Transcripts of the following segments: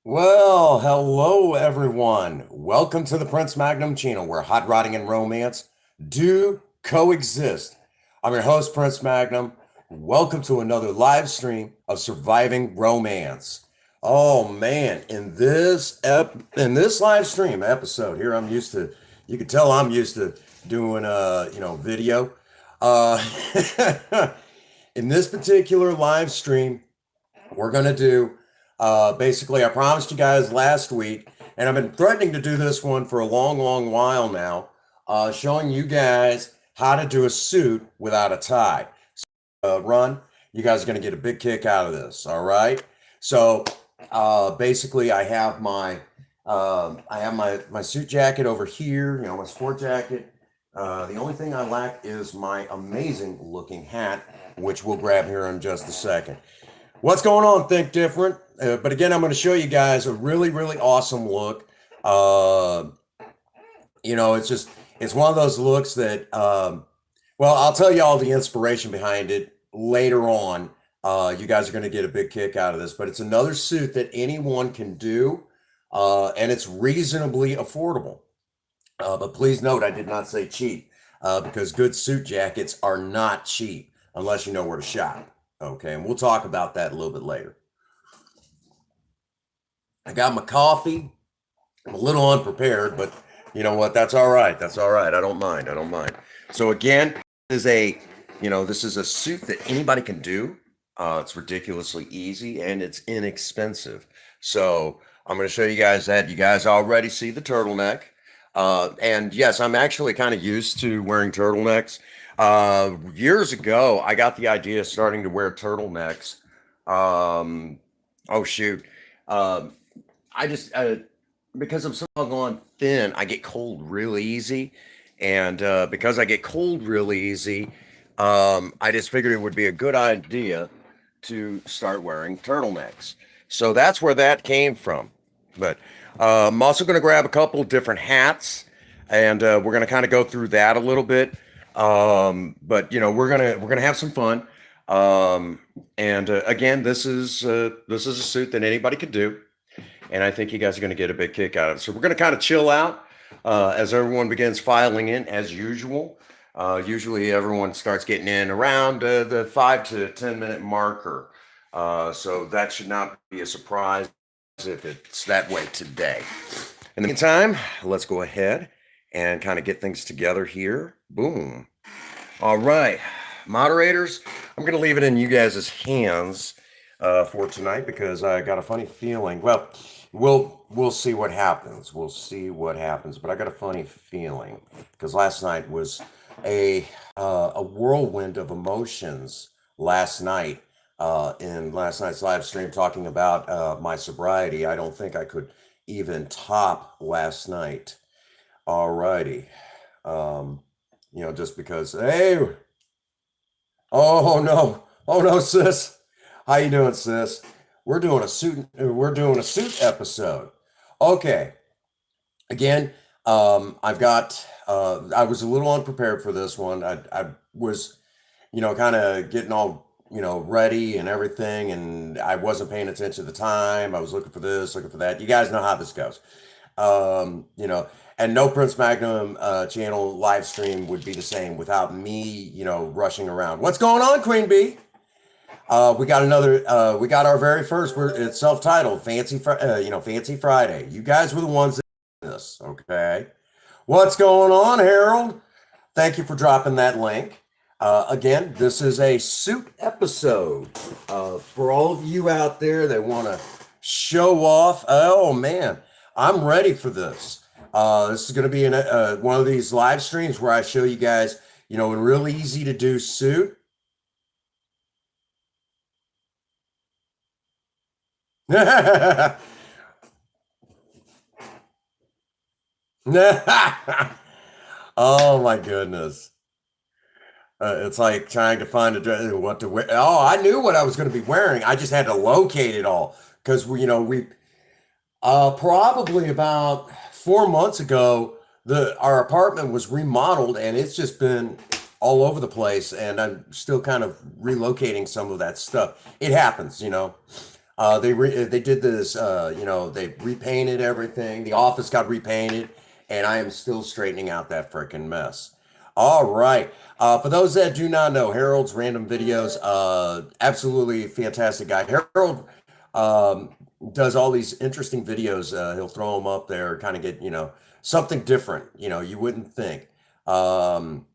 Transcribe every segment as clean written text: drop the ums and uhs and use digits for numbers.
Well, hello everyone. Welcome to the Prince Magnum channel where hot rodding and romance do coexist. I'm your host, Prince Magnum. Welcome to another live stream of Surviving Romance. Oh man, in this live stream episode here, you can tell I'm used to doing video. Uh in this particular live stream, we're going to do basically, I promised you guys last week, and I've been threatening to do this one for a long, long while now, showing you guys how to do a suit without a tie. Run, you guys are going to get a big kick out of this. All right. So basically, I have my suit jacket over here. My sport jacket. The only thing I lack is my amazing looking hat, which we'll grab here in just a second. What's going on, Think Different? But again, I'm going to show you guys a really, really awesome look. Uh, it's one of those looks that, well, I'll tell you all the inspiration behind it later on. You guys are going to get a big kick out of this, but it's another suit that anyone can do, and it's reasonably affordable. But please note, I did not say cheap, because good suit jackets are not cheap unless you know where to shop. Okay, and we'll talk about that a little bit later. I got my coffee. I'm a little unprepared, but you know what? That's all right. That's all right. I don't mind. I don't mind. So again, this is a suit that anybody can do. It's ridiculously easy and it's inexpensive. So I'm going to show you guys that. You guys already see the turtleneck. And yes, I'm actually kind of used to wearing turtlenecks. Years ago, I got the idea of starting to wear turtlenecks. Oh shoot. Um, I just because I'm so on thin, I get cold real easy, and because I get cold real easy, I just figured it would be a good idea to start wearing turtlenecks. So that's where that came from. But I'm also going to grab a couple different hats, and we're going to kind of go through that a little bit. But we're gonna have some fun. And again, this is a suit that anybody could do, and I think you guys are going to get a big kick out of it. So we're going to kind of chill out as everyone begins filing in as usual. Usually everyone starts getting in around the 5 to 10 minute marker. So that should not be a surprise if it's that way today. In the meantime, let's go ahead and kind of get things together here. Boom. All right, moderators, I'm going to leave it in you guys' hands for tonight because I got a funny feeling. Well, we'll see what happens. We'll see what happens. But I got a funny feeling because last night was a whirlwind of emotions. Last night, in last night's live stream, talking about my sobriety, I don't think I could even top last night. All righty. Um, just because, hey, oh no, sis. How you doing, sis? We're doing a suit episode. Okay. Again, I was a little unprepared for this one. I was, kind of getting all, ready and everything, and I wasn't paying attention at the time. I was looking for this, looking for that. You guys know how this goes. And no Prince Magnum channel live stream would be the same without me, rushing around. What's going on, Queen Bee? We got our very first. It's self-titled, Fancy Friday. You guys were the ones that did this, okay? What's going on, Harold? Thank you for dropping that link. Again, this is a suit episode. For all of you out there that want to show off, oh man, I'm ready for this. This is going to be one of these live streams where I show you guys, a really easy to do suit. Oh my goodness. It's like trying to find a dress, what to wear. Oh, I knew what I was going to be wearing. I just had to locate it all because we probably about 4 months ago, the our apartment was remodeled and it's just been all over the place, and I'm still kind of relocating some of that stuff. It happens. They did this. They repainted everything. The office got repainted, and I am still straightening out that freaking mess. All right. For those that do not know, Harold's Random Videos, absolutely fantastic guy. Harold um, does all these interesting videos. He'll throw them up there, kind of get something different. You wouldn't think. Um,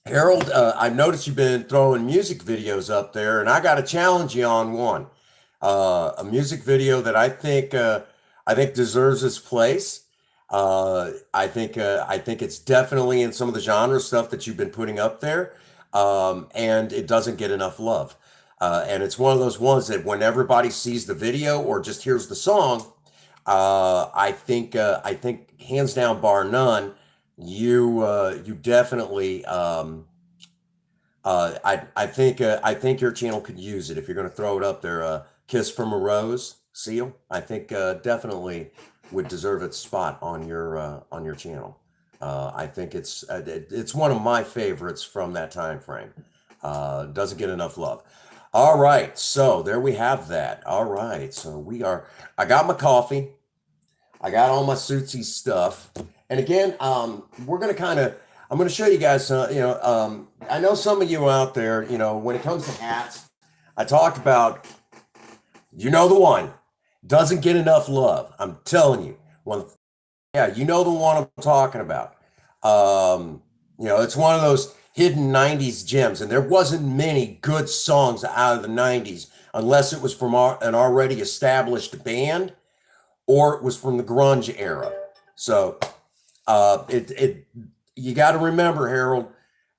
Harold, I've noticed you've been throwing music videos up there, and I got to challenge you on one. A music video that I think deserves its place. I think it's definitely in some of the genre stuff that you've been putting up there, and it doesn't get enough love. And it's one of those ones that when everybody sees the video or just hears the song, I think hands down, bar none, you definitely I think your channel could use it if you're going to throw it up there. Kiss from a Rose seal. I think definitely would deserve its spot on your channel. I think it's one of my favorites from that time frame. Doesn't get enough love. All right, so there we have that. All right, so we are. I got my coffee. I got all my suitsy stuff. And again, we're gonna kind of. I'm gonna show you guys. I know some of you out there. When it comes to hats, I talked about. You know the one doesn't get enough love. I'm telling you. Yeah, you know the one I'm talking about. It's one of those hidden '90s gems, and there wasn't many good songs out of the '90s unless it was from an already established band or it was from the grunge era. So it you got to remember, Harold.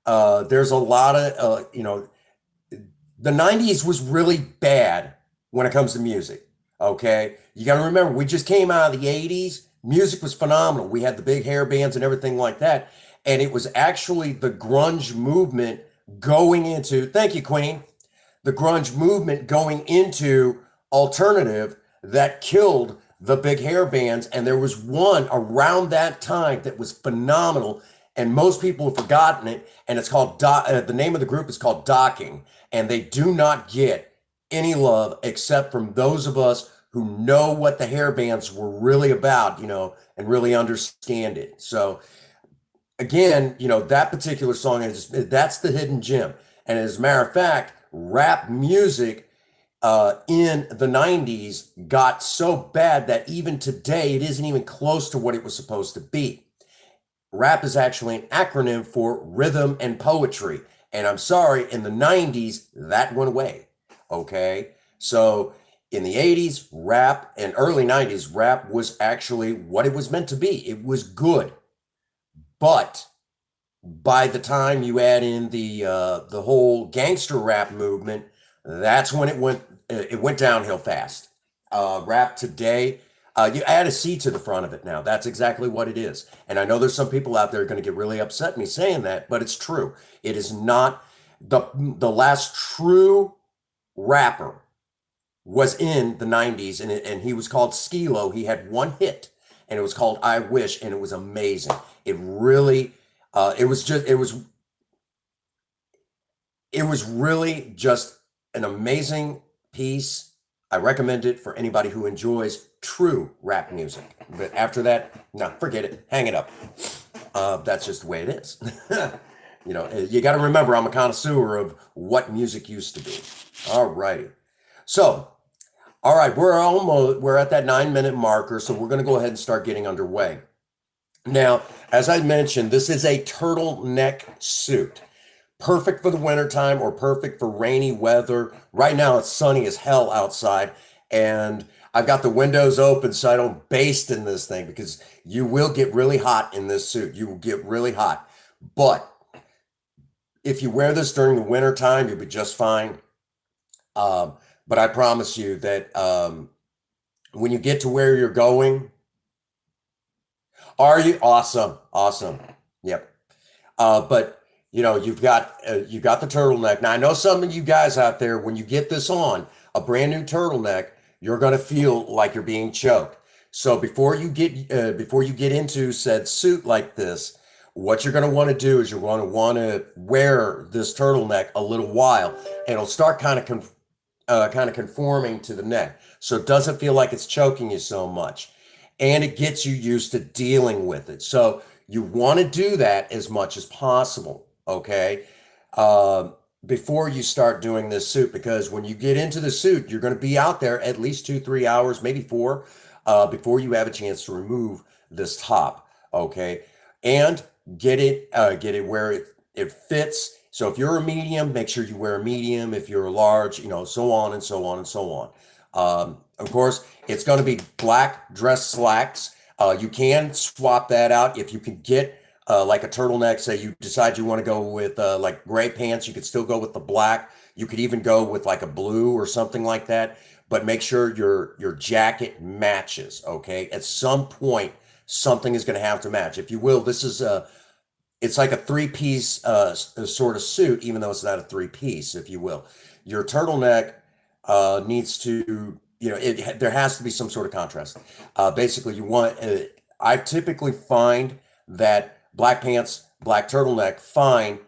There's a lot of the '90s was really bad when it comes to music. Okay, you got to remember we just came out of the '80s. Music was phenomenal. We had the big hair bands and everything like that, and it was actually the grunge movement going into. Thank you, Queen. The grunge movement going into alternative that killed the big hair bands. And there was one around that time that was phenomenal, and most people have forgotten it. And it's called the name of the group is called Docking, and they do not get any love except from those of us who know what the hair bands were really about, and really understand it. So again, that particular song that's the hidden gem. And as a matter of fact, rap music in the '90s got so bad that even today it isn't even close to what it was supposed to be. Rap is actually an acronym for rhythm and poetry. And I'm sorry, in the '90s, that went away. Okay. So in the '80s, rap, and early '90s, rap was actually what it was meant to be. It was good. But by the time you add in the whole gangster rap movement, that's when it went downhill fast. Rap today, you add a C to the front of it now. That's exactly what it is. And I know there's some people out there going to get really upset at me saying that, but it's true. It is not the last true rapper was in the '90s, and he was called Skilo. He had one hit, and it was called I Wish, and it was amazing. It really, it was really just an amazing piece. I recommend it for anybody who enjoys true rap music. But after that, no, forget it. Hang it up. That's just the way it is. You got to remember, I'm a connoisseur of what music used to be. All right. So, all right, we're at that 9-minute marker, so we're going to go ahead and start getting underway. Now, as I mentioned, this is a turtleneck suit. Perfect for the wintertime or perfect for rainy weather. Right now, it's sunny as hell outside, and I've got the windows open so I don't baste in this thing, because you will get really hot in this suit. You will get really hot. But if you wear this during the wintertime, you'll be just fine. But I promise you that when you get to where you're going, are you awesome? Awesome. Yep. But you've got the turtleneck. Now I know some of you guys out there, when you get this on, a brand new turtleneck, you're going to feel like you're being choked. So before you get into said suit like this, what you're going to want to do is you're going to want to wear this turtleneck a little while, and it'll start kind of kind of conforming to the neck. So it doesn't feel like it's choking you so much. And it gets you used to dealing with it. So you want to do that as much as possible, okay? Uh, Before you start doing this suit, because when you get into the suit, you're going to be out there at least 2, 3 hours, maybe four, before you have a chance to remove this top, okay? And get it where it fits. So if you're a medium, make sure you wear a medium. If you're a large, so on and so on and so on. Of course, it's going to be black dress slacks. You can swap that out if you can get like a turtleneck. Say you decide you want to go with like gray pants, you could still go with the black. You could even go with like a blue or something like that. But make sure your jacket matches. Okay, at some point, something is going to have to match. If you will, this is a it's like a three-piece sort of suit, even though it's not a three-piece, if you will. Your turtleneck needs to, there has to be some sort of contrast. Basically, I typically find that black pants, black turtleneck, fine.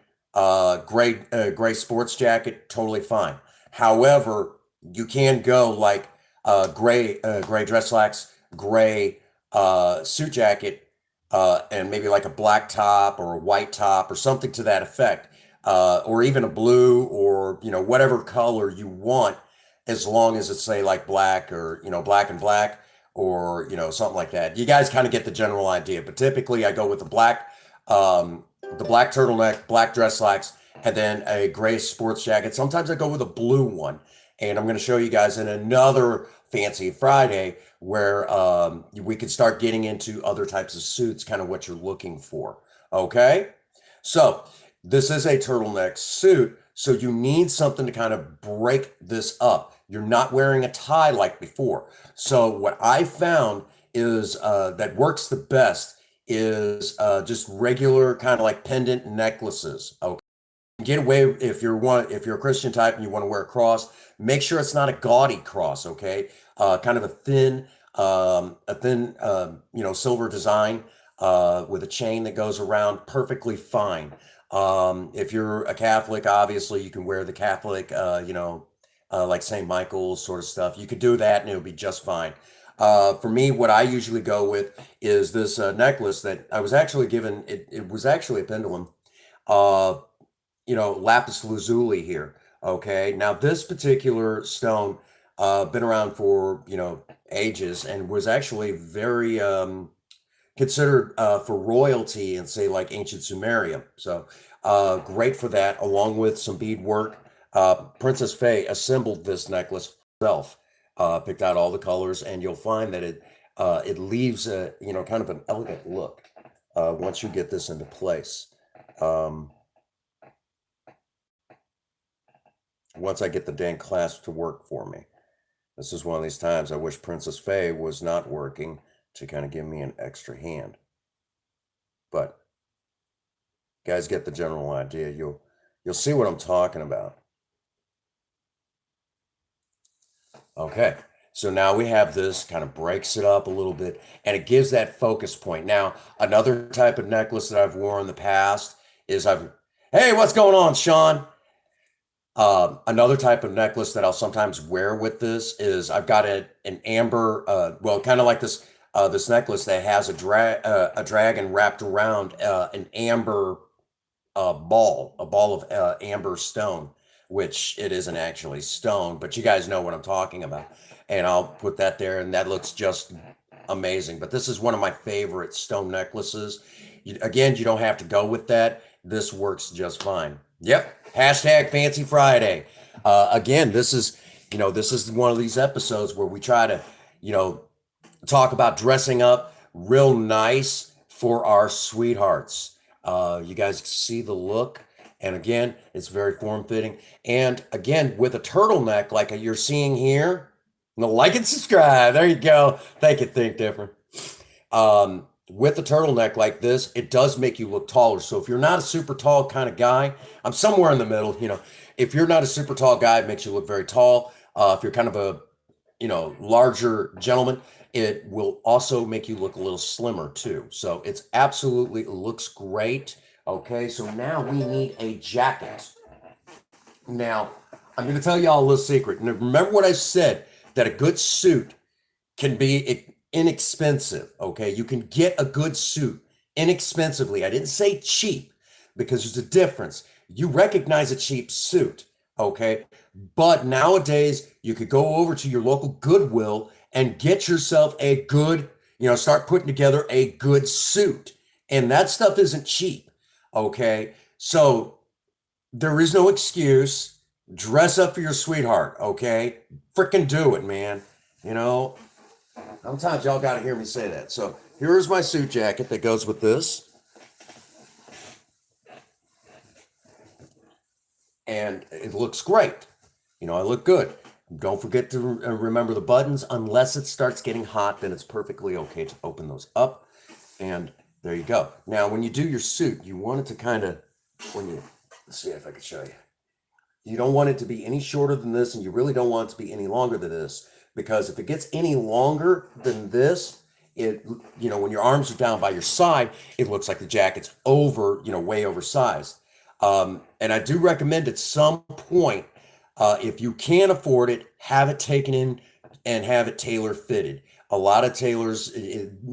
Gray sports jacket, totally fine. However, you can go like gray dress slacks, gray suit jacket, and maybe like a black top or a white top or something to that effect, or even a blue or whatever color you want, as long as it's say like black or black and black or something like that. You guys kind of get the general idea. But typically, I go with the black turtleneck, black dress slacks, and then a gray sports jacket. Sometimes I go with a blue one, and I'm going to show you guys in another Fancy Friday where we could start getting into other types of suits, kind of what you're looking for. Okay, so this is a turtleneck suit, so you need something to kind of break this up. You're not wearing a tie like before. So what I found is that works the best is just regular kind of like pendant necklaces. Okay, get away if you're a Christian type and you want to wear a cross, make sure it's not a gaudy cross, okay? Kind of a thin silver design with a chain that goes around, perfectly fine. If you're a Catholic, obviously you can wear the Catholic like St. Michael's sort of stuff. You could do that and it'll be just fine. For me, what I usually go with is this necklace that I was actually given. It was actually a pendulum. Uh, lapis lazuli here. Okay, now this particular stone been around for ages and was actually very considered for royalty in say like ancient Sumeria. So great for that, along with some bead work. Princess Faye assembled this necklace herself, picked out all the colors, and you'll find that it leaves a kind of an elegant look once you get this into place. Um, Once I get the dang clasp to work for me. This is one of these times I wish Princess Faye was not working to kind of give me an extra hand. But guys get the general idea. You'll see what I'm talking about. Okay. So now we have this kind of breaks it up a little bit and it gives that focus point. Now, another type of necklace that I've worn in the past is hey, what's going on, Sean? Another type of necklace that I'll sometimes wear with this is I've got an amber, kind of like this necklace that has a dragon wrapped around an amber a ball of amber stone, which it isn't actually stone, but you guys know what I'm talking about. And I'll put that there, and that looks just amazing. But this is one of my favorite stone necklaces. Again, you don't have to go with that. This works just fine. Yep. Hashtag Fancy Friday. Again, this is one of these episodes where we try to, talk about dressing up real nice for our sweethearts. You guys see the look. And again, it's very form fitting. And again, with a turtleneck like you're seeing here, like and subscribe. There you go. Thank you, Think Different. With a turtleneck like this, it does make you look taller. So if you're not a super tall kind of guy, I'm somewhere in the middle. If you're not a super tall guy, it makes you look very tall. If you're kind of a, larger gentleman, it will also make you look a little slimmer too. So it looks great. Okay, so now we need a jacket. Now, I'm going to tell y'all a little secret. And remember what I said, that a good suit can be inexpensive. Okay. You can get a good suit inexpensively. I didn't say cheap because there's a difference. You recognize a cheap suit. Okay. But nowadays, you could go over to your local Goodwill and get yourself a good, start putting together a good suit. And that stuff isn't cheap. Okay. So there is no excuse. Dress up for your sweetheart. Okay. Freaking do it, man. You know, Sometimes y'all got to hear me say that. So here's my suit jacket that goes with this. And it looks great. I look good. Don't forget to remember the buttons. Unless it starts getting hot, then it's perfectly okay to open those up. And there you go. Now, when you do your suit, you want it to kind of, let's see if I can show you. You don't want it to be any shorter than this, and you really don't want it to be any longer than this, because if it gets any longer than this, when your arms are down by your side, it looks like the jacket's way oversized. And I do recommend at some point, if you can afford it, have it taken in and have it tailor fitted. A lot of tailors,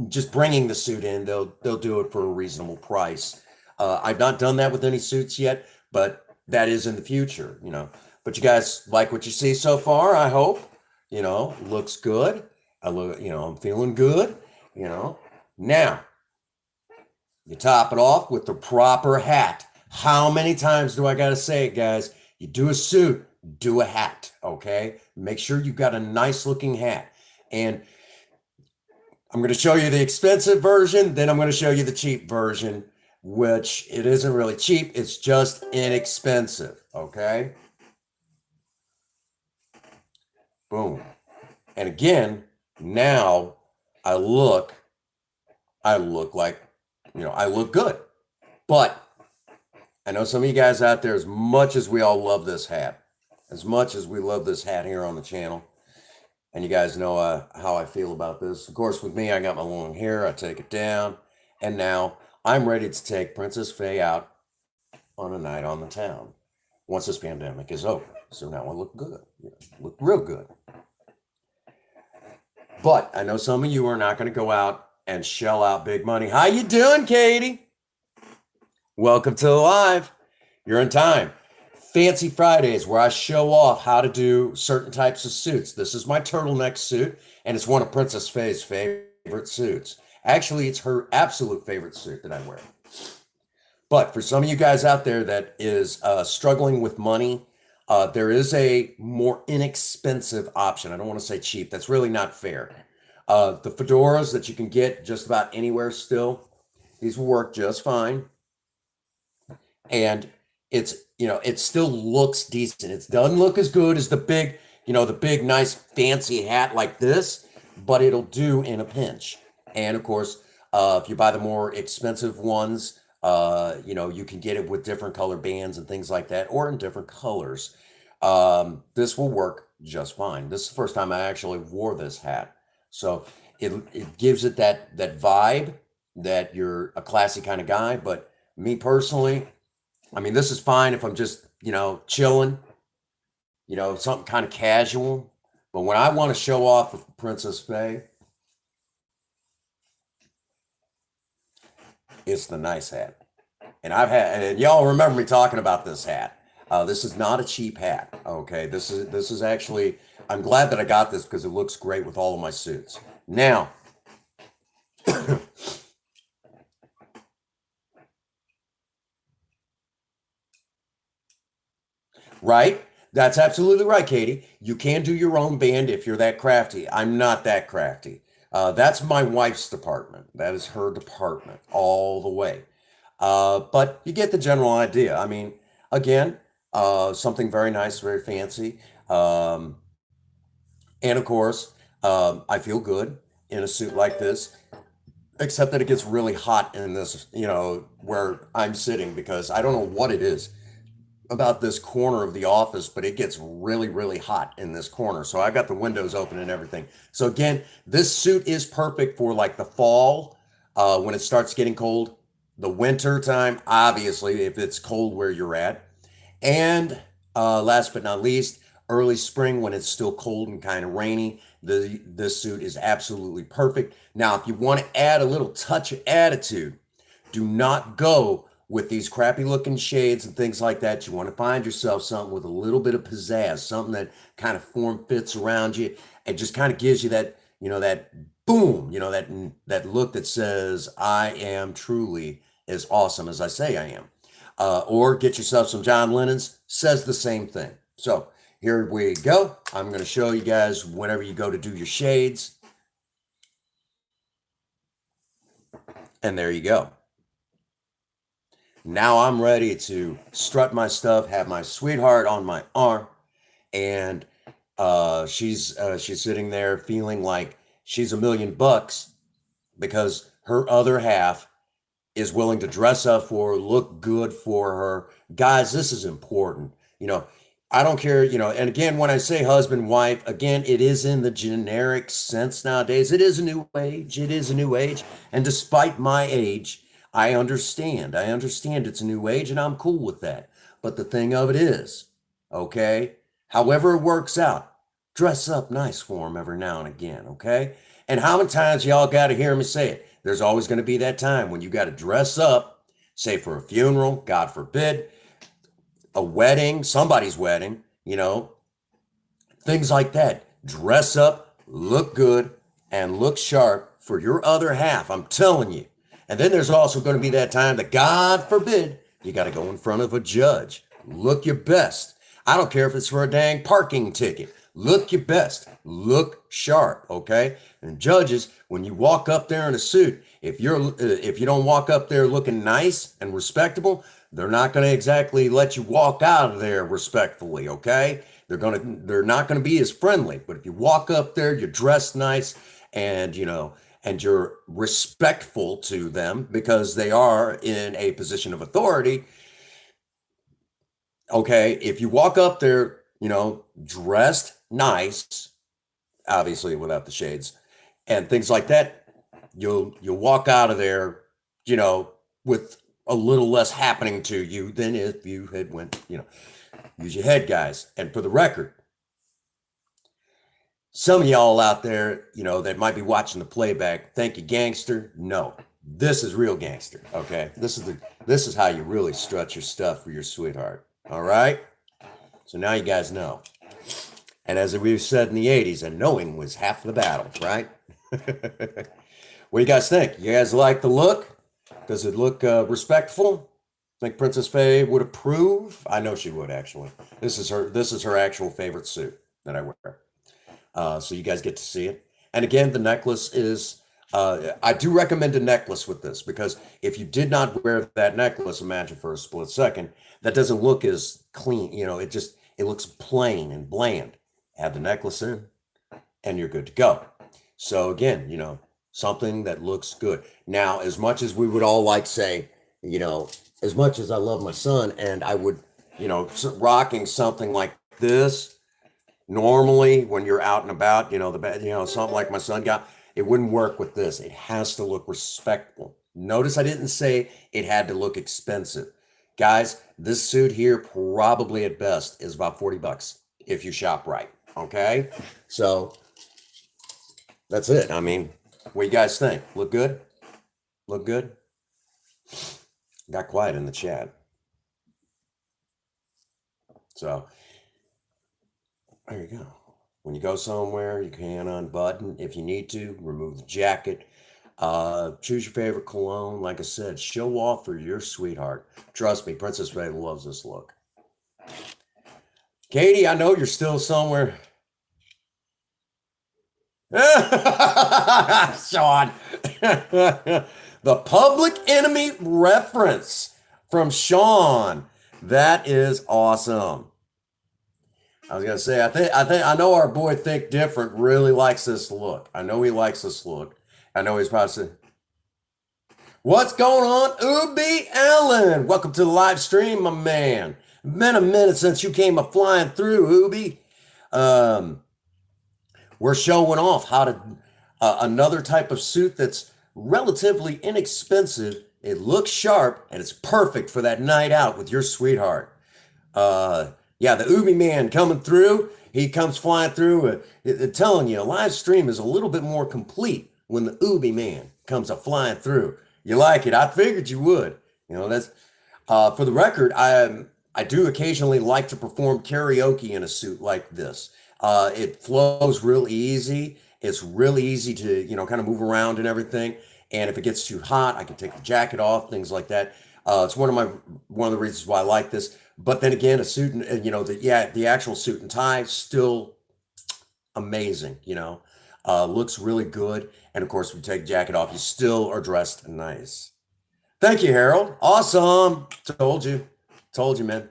just bringing the suit in, they'll do it for a reasonable price. I've not done that with any suits yet, but that is in the future. But you guys like what you see so far, I hope. Looks good. I'm feeling good. Now you top it off with the proper hat. How many times do I got to say it, guys? You do a suit, do a hat, okay? Make sure you got a nice looking hat. And I'm going to show you the expensive version, then I'm going to show you the cheap version, which it isn't really cheap, it's just inexpensive, okay? Boom. And again, now I look like, I look good. But I know some of you guys out there, as much as we all love this hat, as much as we love this hat here on the channel, and you guys know how I feel about this. Of course, with me, I got my long hair, I take it down, and now I'm ready to take Princess Faye out on a night on the town once this pandemic is over. So now I look good, look real good. But I know some of you are not going to go out and shell out big money. How you doing, Katie? Welcome to the live. You're in time. Fancy Fridays, where I show off how to do certain types of suits. This is my turtleneck suit, and it's one of Princess Faye's favorite suits. Actually, it's her absolute favorite suit that I wear. But for some of you guys out there that is struggling with money, there is a more inexpensive option. I don't want to say cheap. That's really not fair. The fedoras that you can get just about anywhere still, these will work just fine. And it still looks decent. It doesn't look as good as the big, nice fancy hat like this, but it'll do in a pinch. And of course, if you buy the more expensive ones, you can get it with different color bands and things like that, or in different colors. This will work just fine. This is the first time I actually wore this hat. So it gives it that vibe that you're a classy kind of guy. But me personally, I mean, this is fine if I'm just, chilling, something kind of casual. But when I want to show off with Princess Faye, it's the nice hat. And y'all remember me talking about this hat. This is not a cheap hat. Okay. This is actually, I'm glad that I got this because it looks great with all of my suits. Now, right? That's absolutely right, Katie. You can do your own band if you're that crafty. I'm not that crafty. That's my wife's department. That is her department all the way. But you get the general idea. I mean, again, something very nice, very fancy. And of course, I feel good in a suit like this, except that it gets really hot in this, where I'm sitting, because I don't know what it is about this corner of the office, but it gets really, really hot in this corner. So I've got the windows open and everything. So again, this suit is perfect for like the fall, when it starts getting cold, the winter time, obviously, if it's cold where you're at. And Last but not least, early spring when it's still cold and kind of rainy, this suit is absolutely perfect. Now, if you want to add a little touch of attitude, do not go with these crappy looking shades and things like that. You want to find yourself something with a little bit of pizzazz, something that kind of form fits around you and just kind of gives you that, that boom, that look that says, I am truly as awesome as I say I am. Or get yourself some John Lennon's, says the same thing. So here we go. I'm going to show you guys whenever you go to do your shades. And there you go. Now I'm ready to strut my stuff, have my sweetheart on my arm, and she's sitting there feeling like she's $1,000,000 because her other half is willing to dress up for her, look good for her. Guys, this is important. I don't care, and again, when I say husband, wife, again, it is in the generic sense nowadays. It is a new age. It is a new age. And despite my age, I understand. I understand it's a new age and I'm cool with that. But the thing of it is, okay, however it works out, dress up nice for them every now and again, okay? And how many times y'all got to hear me say it? There's always going to be that time when you got to dress up, say for a funeral, God forbid, a wedding, somebody's wedding, things like that. Dress up, look good, and look sharp for your other half. I'm telling you. And then there's also going to be that time that, God forbid, you got to go in front of a judge. Look your best. I don't care if it's for a dang parking ticket. Look your best. Look sharp, okay? And judges, when you walk up there in a suit, if you don't walk up there looking nice and respectable, they're not going to exactly let you walk out of there respectfully, okay? They're not going to be as friendly. But if you walk up there, you're dressed nice, and and you're respectful to them because they are in a position of authority. Okay, if you walk up there, dressed nice, obviously without the shades and things like that, you'll walk out of there, with a little less happening to you than if you had went, use your head, guys. And for the record, some of y'all out there, that might be watching the playback, thank you, gangster. No, this is real gangster. Okay, this is how you really strut your stuff for your sweetheart. All right. So now you guys know. And as we've said in the 80s, and knowing was half the battle, right? What do you guys think? You guys like the look? Does it look respectful? Think Princess Faye would approve? I know she would, actually. This is her actual favorite suit that I wear. So you guys get to see it. And again, the necklace is, I do recommend a necklace with this because if you did not wear that necklace, imagine for a split second, that doesn't look as clean. It looks plain and bland. Add the necklace in and you're good to go. So again, something that looks good. Now, as much as we would all like say, as much as I love my son and I would, rocking something like this, normally when you're out and about, something like my son got, it wouldn't work with this. It has to look respectable. Notice I didn't say it had to look expensive. Guys, this suit here probably at best is about $40 if you shop right. Okay? So that's it. I mean, what do you guys think? Look good? Look good? Got quiet in the chat. So there you go. When you go somewhere, you can unbutton. If you need to, remove the jacket. Choose your favorite cologne. Like I said, show off for your sweetheart. Trust me, Princess Faye loves this look. Katie, I know you're still somewhere. Sean. The Public Enemy reference from Sean. That is awesome. I was gonna say, I know our boy Think Different really likes this look. I know he likes this look. I know he's probably saying, what's going on, Ubi Allen? Welcome to the live stream, my man. Been a minute since you came a flying through, Ubi. We're showing off how to another type of suit that's relatively inexpensive. It looks sharp and it's perfect for that night out with your sweetheart. Yeah, the Ubi man coming through. He comes flying through. Telling you, a live stream is a little bit more complete when the Ubi man comes a flying through. You like it? I figured you would. That's for the record. I do occasionally like to perform karaoke in a suit like this. It flows real easy. It's really easy to kind of move around and everything. And if it gets too hot, I can take the jacket off, things like that. It's one of the reasons why I like this. But then again, a suit and the actual suit and tie still amazing. Looks really good. And of course, we take the jacket off, you still are dressed nice. Thank you, Harold. Awesome. Told you, man.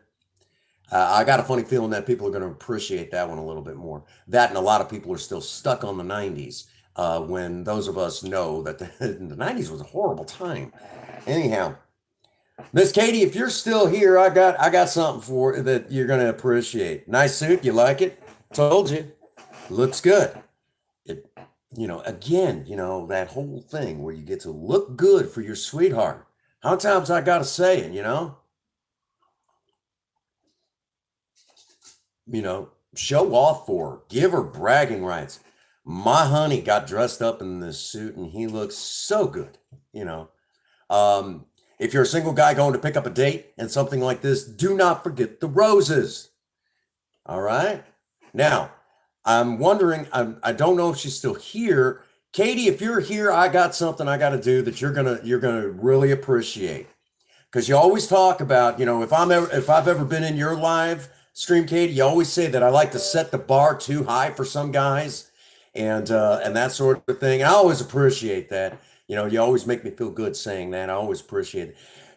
I got a funny feeling that people are going to appreciate that one a little bit more. That and a lot of people are still stuck on the 90s when those of us know that the 90s was a horrible time. Anyhow, Miss Katie, if you're still here, I got something for that you're going to appreciate. Nice suit. You like it? Told you. Looks good. It, again, that whole thing where you get to look good for your sweetheart. How many times I got to say it? Show off for her, give her bragging rights. My honey got dressed up in this suit and he looks so good, you know. If you're a single guy going to pick up a date and something like this, do not forget the roses. All right. Now, I'm wondering, I don't know if she's still here. Katie, if you're here, I got something I got to do that you're gonna really appreciate. Because you always talk about, if I've ever been in your live stream, Katie, you always say that I like to set the bar too high for some guys, and that sort of thing. I always appreciate that. You always make me feel good saying that. I always appreciate it.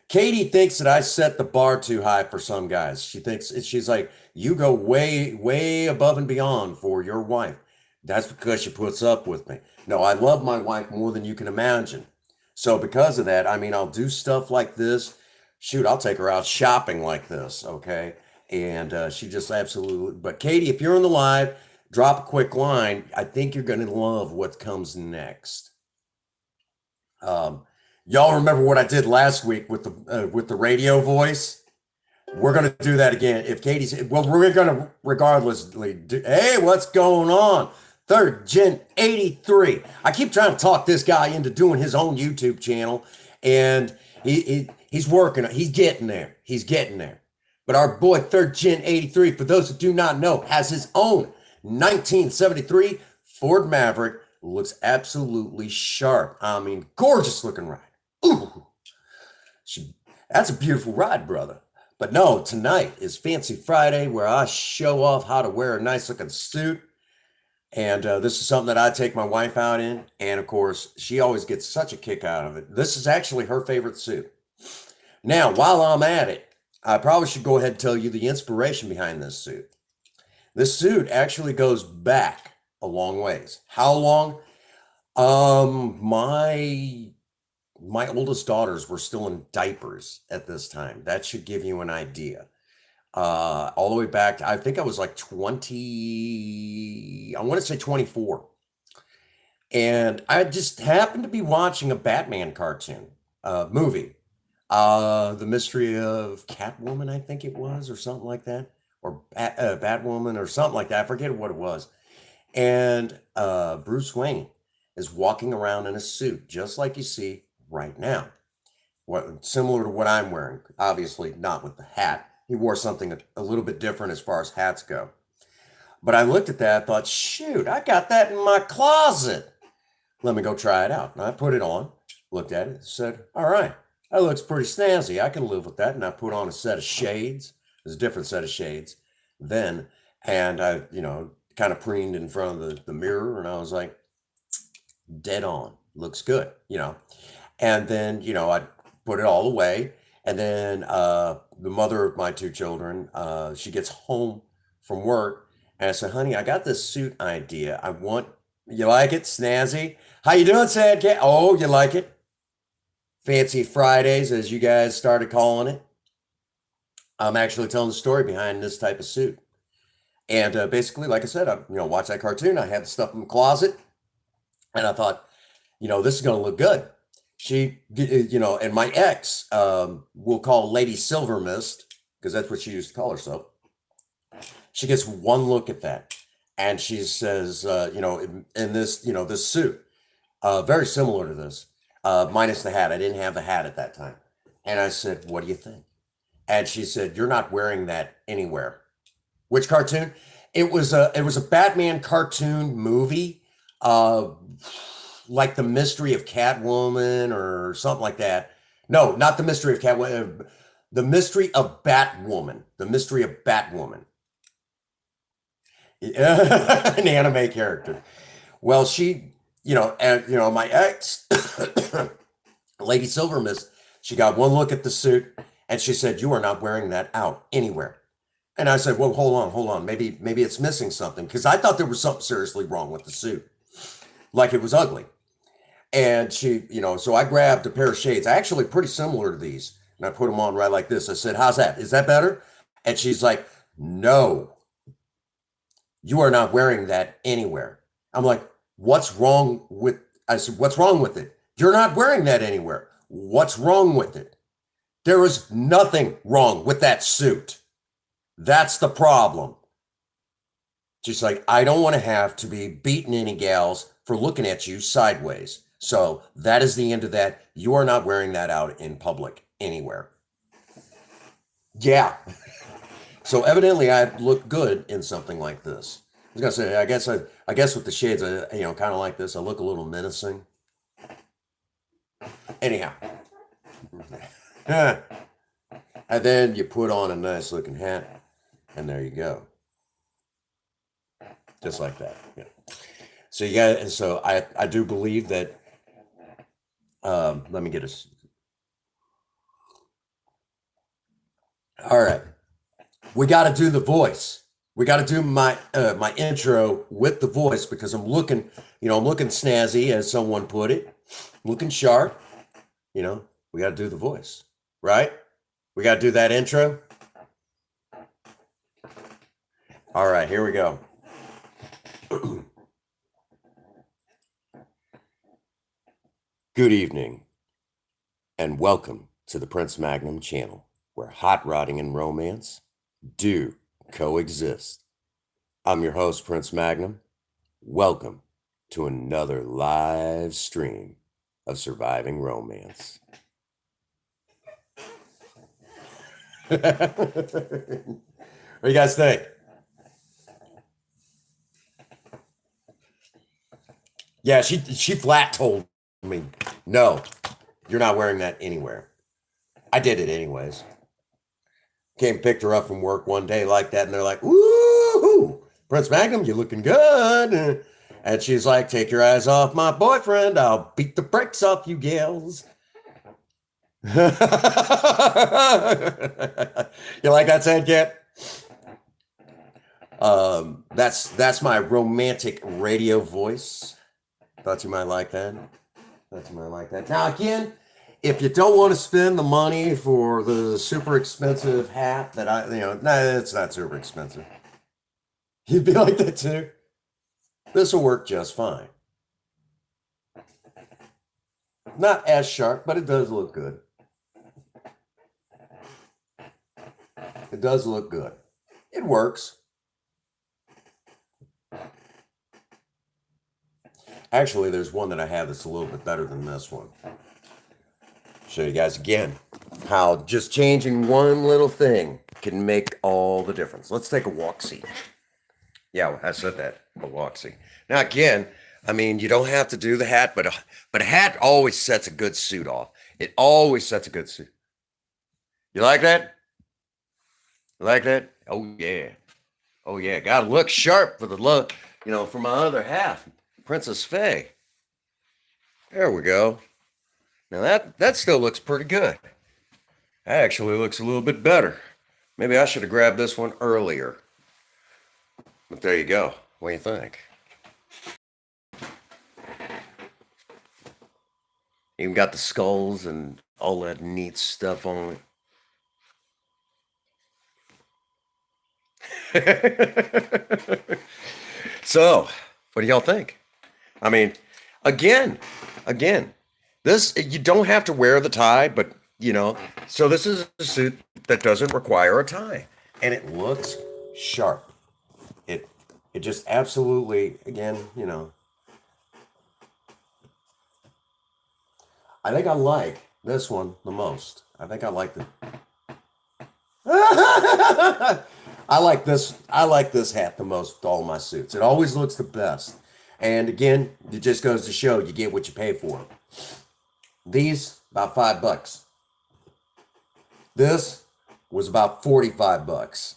Katie thinks that I set the bar too high for some guys. She's like, you go way, way above and beyond for your wife. That's because she puts up with me. No, I love my wife more than you can imagine. So because of that, I mean, I'll do stuff like this. Shoot, I'll take her out shopping like this, okay? And she just absolutely. But Katie, if you're in the live, drop a quick line. I think you're going to love what comes next. Y'all remember what I did last week with the radio voice? We're gonna do that again. If Katie's well, we're gonna regardlessly do. Hey, what's going on? Third Gen 83. I keep trying to talk this guy into doing his own YouTube channel, and he's working. He's getting there. He's getting there. But our boy Third Gen 83, for those who do not know, has his own 1973 Ford Maverick. Looks absolutely sharp. I mean, gorgeous looking ride. Ooh, that's a beautiful ride, brother. But no, tonight is Fancy Friday where I show off how to wear a nice looking suit. And this is something that I take my wife out in. And of course, she always gets such a kick out of it. This is actually her favorite suit. Now, while I'm at it, I probably should go ahead and tell you the inspiration behind this suit. This suit actually goes back a long ways. How long? My oldest daughters were still in diapers at this time. That should give you an idea. All the way back to, I think I was like 20, I want to say 24. And I just happened to be watching a Batman cartoon, movie. The Mystery of Catwoman, I think it was, or something like that. Or Batwoman or something like that. I forget what it was. And Bruce Wayne is walking around in a suit, just like you see right now. Similar to what I'm wearing, obviously not with the hat. He wore something a little bit different as far as hats go. But I looked at that, I thought, shoot, I got that in my closet. Let me go try it out. And I put it on, looked at it, said, all right, that looks pretty snazzy. I can live with that. And I put on a set of shades. There's a different set of shades then. And I, kind of preened in front of the mirror. And I was like, dead on. Looks good, And then, I put it all away. And then the mother of my two children, she gets home from work. And I said, honey, I got this suit idea. You like it? Snazzy? How you doing, Sad Cat? Oh, you like it? Fancy Fridays, as you guys started calling it. I'm actually telling the story behind this type of suit. And basically, like I said, I watched that cartoon. I had the stuff in the closet. And I thought, this is going to look good. She, and my ex, we'll call Lady Silver Mist, because that's what she used to call herself. She gets one look at that, and she says, in this, this suit, very similar to this, minus the hat. I didn't have the hat at that time. And I said, "What do you think?" And she said, "You're not wearing that anywhere." Which cartoon? It was a Batman cartoon movie, uh, like the Mystery of Catwoman or something like that. No, not the Mystery of Catwoman. The Mystery of Batwoman. The Mystery of Batwoman. An anime character. Well, my ex, Lady Silver Mist, she got one look at the suit and she said, "You are not wearing that out anywhere." And I said, "Well, hold on. Maybe it's missing something." Because I thought there was something seriously wrong with the suit. Like it was ugly. And so I grabbed a pair of shades, actually pretty similar to these, and I put them on right like this. I said, "How's that? Is that better?" And she's like, "No, you are not wearing that anywhere." I'm like, "What's wrong with?" I said, "What's wrong with it? You're not wearing that anywhere. What's wrong with it?" There is nothing wrong with that suit. That's the problem. She's like, "I don't want to have to be beating any gals for looking at you sideways. So that is the end of that. You are not wearing that out in public anywhere." Yeah. So evidently I look good in something like this. I was gonna say, I guess with the shades, kind of like this, I look a little menacing. Anyhow, and then you put on a nice looking hat, and there you go, just like that. Yeah. So I do believe that. Let me get us. All right, we got to do the voice. We got to do my intro with the voice because I'm looking snazzy, as someone put it, looking sharp. You know, we got to do the voice, right? We got to do that intro. All right, here we go. Good evening, and welcome to the Prince Magnum channel, where hot rodding and romance do coexist. I'm your host, Prince Magnum. Welcome to another live stream of surviving romance. What do you guys think? Yeah, she flat told me, "No, you're not wearing that anywhere." I did it anyways. Came picked her up from work one day like that, and they're like, "Woo, Prince Magnum, you looking good?" And she's like, "Take your eyes off my boyfriend. I'll beat the brakes off you gals." You like that sound, Cat? That's my romantic radio voice. Thought you might like that. Thought you might like that. Now again, if you don't want to spend the money for the super expensive hat it's not super expensive. You'd be like that too. This will work just fine. Not as sharp, but it does look good. It does look good. It works. Actually, there's one that I have that's a little bit better than this one. Show you guys again how just changing one little thing can make all the difference. Let's take a walk see. Yeah, I said that, a walk see. Now again, I mean, you don't have to do the hat, but a hat always sets a good suit off. It always sets a good suit. You like that? You like that? Oh yeah. Oh yeah. Gotta look sharp for the look, for my other half, Princess Faye. There we go. Now that still looks pretty good. That actually looks a little bit better. Maybe I should have grabbed this one earlier. But there you go. What do you think? Even got the skulls and all that neat stuff on it. So, what do y'all think? I mean, again, this, you don't have to wear the tie, but so this is a suit that doesn't require a tie, and it looks sharp. It it just absolutely, again, I think I like this one the most. I think I like the I like this hat the most with all my suits. It always looks the best. And again, it just goes to show you get what you pay for. These about $5. This was about $45.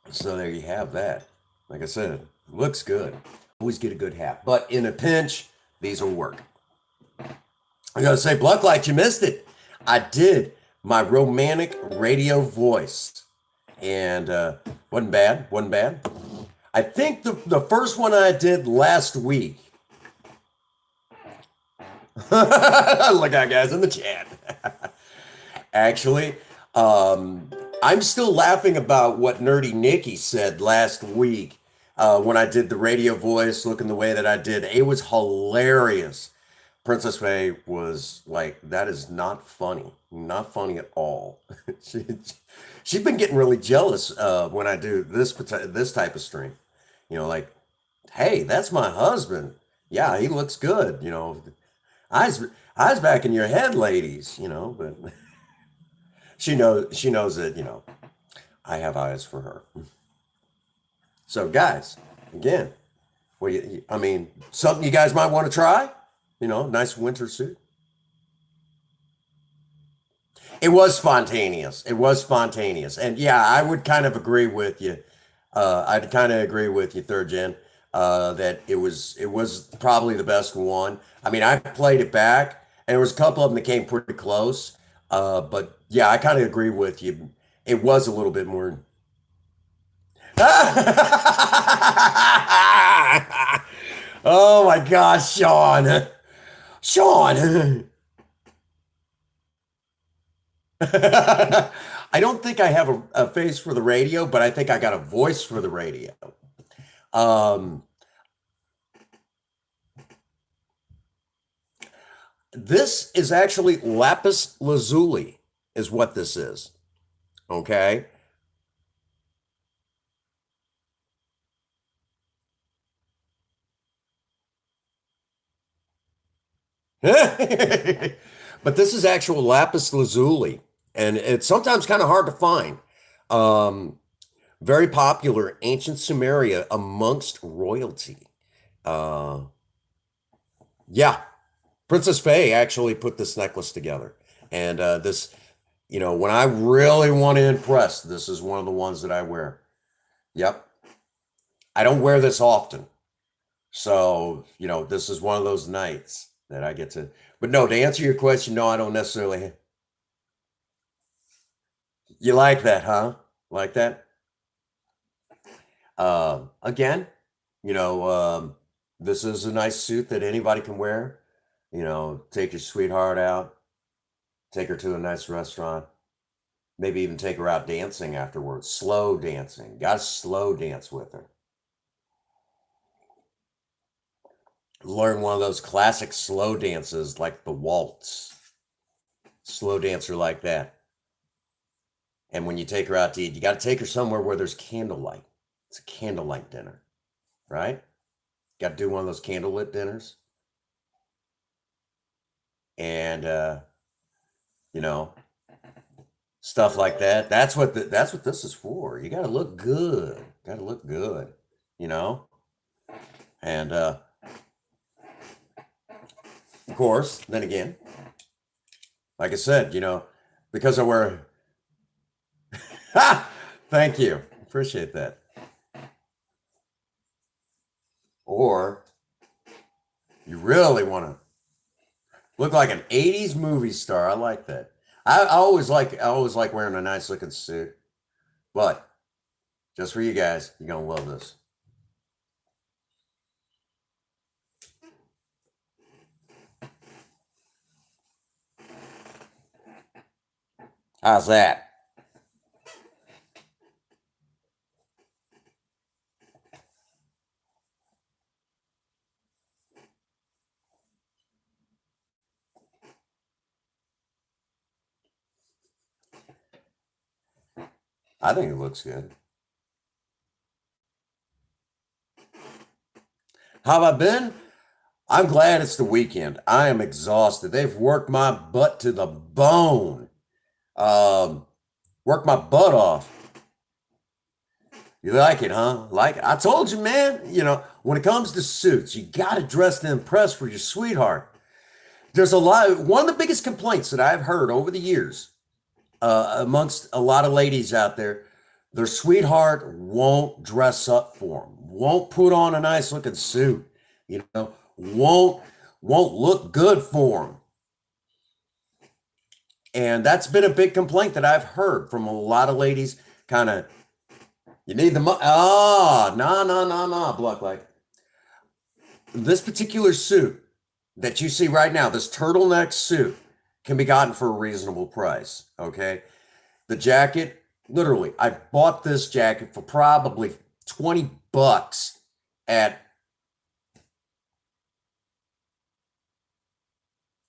So there you have that. Like I said, looks good. Always get a good hat. But in a pinch, these will work. I gotta say, Blacklight, you missed it. I did my romantic radio voice. And wasn't bad. Wasn't bad. I think the first one I did last week. Look at guys in the chat. Actually, I'm still laughing about what Nerdy Nikki said last week when I did the radio voice, looking the way that I did. It was hilarious. Princess Faye was like, that is not funny. Not funny at all. she, she's been getting really jealous when I do this type of stream. Like, hey, that's my husband. Yeah, he looks good. Eyes, eyes back in your head, ladies. But she knows that I have eyes for her. So, guys, again, I mean, something you guys might want to try. Nice winter suit. It was spontaneous. It was spontaneous, and yeah, I would kind of agree with you. I'd kind of agree with you, third gen, that it was probably the best one. I mean, I played it back, and there was a couple of them that came pretty close. But yeah, I kind of agree with you. It was a little bit more. Oh my gosh, Sean. Sean. I don't think I have a face for the radio, but I think I got a voice for the radio. Um, this is actually lapis lazuli, is what this is. Okay. But this is actual lapis lazuli, and it's sometimes kind of hard to find. Um, Very popular in ancient Sumeria amongst royalty. Uh, yeah, Princess Faye actually put this necklace together. And when I really want to impress, this is one of the ones that I wear. Yep. I don't wear this often. So, this is one of those nights that I get to. But no, to answer your question, no, I don't necessarily. You like that, huh? Like that? Again, you know, um, this is a nice suit that anybody can wear. Take your sweetheart out, take her to a nice restaurant, maybe even take her out dancing afterwards. Slow dancing. Got to slow dance with her. Learn one of those classic slow dances like the waltz. Slow dancer like that. And when you take her out to eat, you got to take her somewhere where there's candlelight. It's a candlelight dinner, right? Got to do one of those candlelit dinners. And, you know, stuff like that. That's what this is for. You got to look good. Got to look good, you know? And, of course, then again, like I said, because I wear. Ha! Thank you. Appreciate that. Or you really want to look like an 80s movie star. I like that. I always like wearing a nice looking suit. But just for you guys, you're gonna love this. How's that? I think it looks good. How have I been? I'm glad it's the weekend. I am exhausted. They've worked my butt to the bone. Um, Worked my butt off. You like it, huh? Like it? I told you, man. When it comes to suits, you got to dress to impress for your sweetheart. There's a lot. One of the biggest complaints that I've heard over the years amongst a lot of ladies out there, their sweetheart won't dress up for them, won't put on a nice looking suit, won't look good for them. And that's been a big complaint that I've heard from a lot of ladies. Kind of, you need the money. Oh, no, no, no, no, Bluck. Like this particular suit that you see right now, this turtleneck suit, can be gotten for a reasonable price. Okay. The jacket, literally, I bought this jacket for probably 20 bucks at.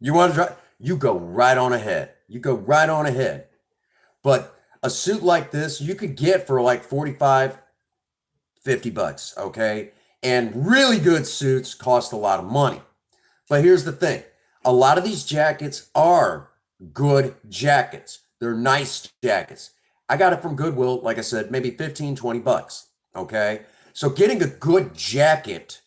You want to try? You go right on ahead. You go right on ahead. But a suit like this, you could get for like 45, 50 bucks, okay? And really good suits cost a lot of money. But here's the thing. A lot of these jackets are good jackets. They're nice jackets. I got it from Goodwill, like I said, maybe 15, 20 bucks, okay? So getting a good jacket,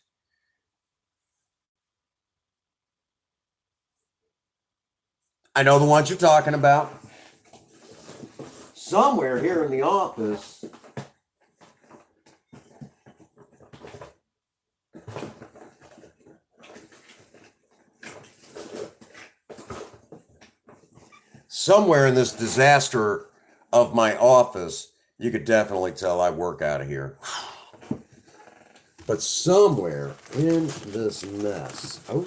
I know the ones you're talking about. Somewhere here in the office, somewhere in this disaster of my office, you could definitely tell I work out of here. But somewhere in this mess, oh,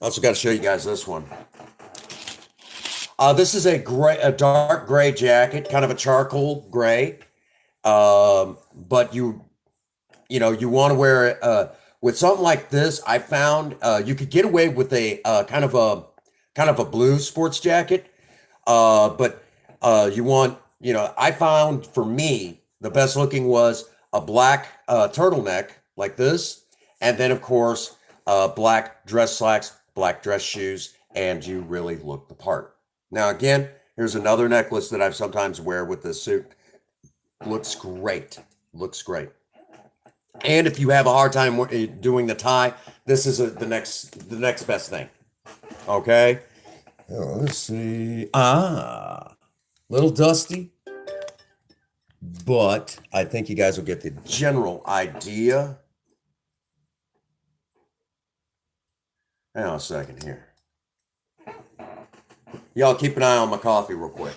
I also got to show you guys this one. This is a dark gray jacket, kind of a charcoal gray. But you want to wear it with something like this. I found you could get away with a kind of a blue sports jacket. But I found for me the best looking was a black turtleneck like this, and then of course black dress slacks, black dress shoes, and you really look the part. Now again, here's another necklace that I sometimes wear with this suit. Looks great. Looks great. And if you have a hard time doing the tie, this is the next best thing. Okay. Let's see. Little dusty, but I think you guys will get the general idea. Hang on a second here. Y'all keep an eye on my coffee real quick.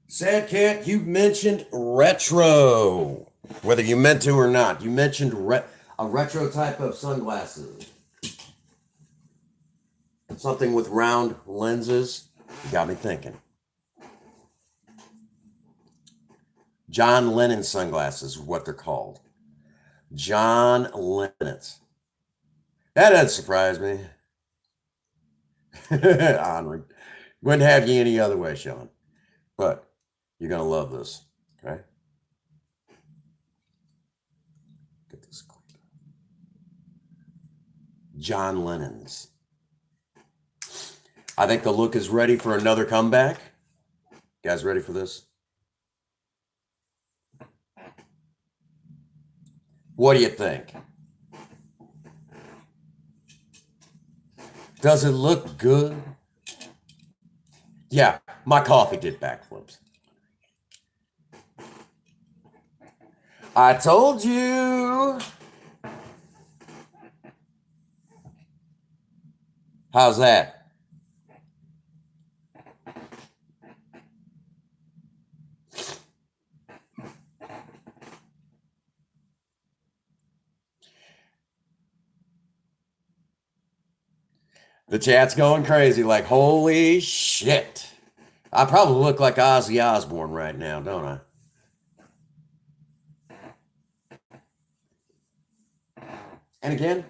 Sad Cat, you mentioned retro. Whether you meant to or not, you mentioned a retro type of sunglasses. Something with round lenses. You got me thinking. John Lennon sunglasses is what they're called. John Lennon's. That doesn't surprise me. Onward. Wouldn't have you any other way, Sean. But you're going to love this. Okay? Get this cleaned. John Lennon's. I think the look is ready for another comeback. You guys ready for this? What do you think? Does it look good? Yeah, my coffee did backflips. I told you. How's that? The chat's going crazy, like, holy shit. I probably look like Ozzy Osbourne right now, don't I? And again,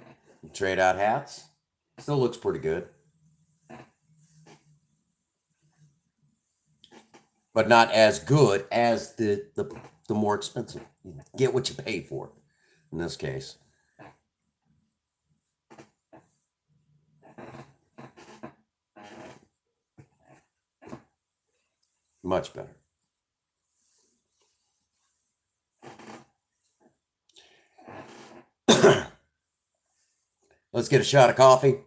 trade out hats. Still looks pretty good. But not as good as the more expensive. You get what you pay for in this case. Much better. Let's get a shot of coffee.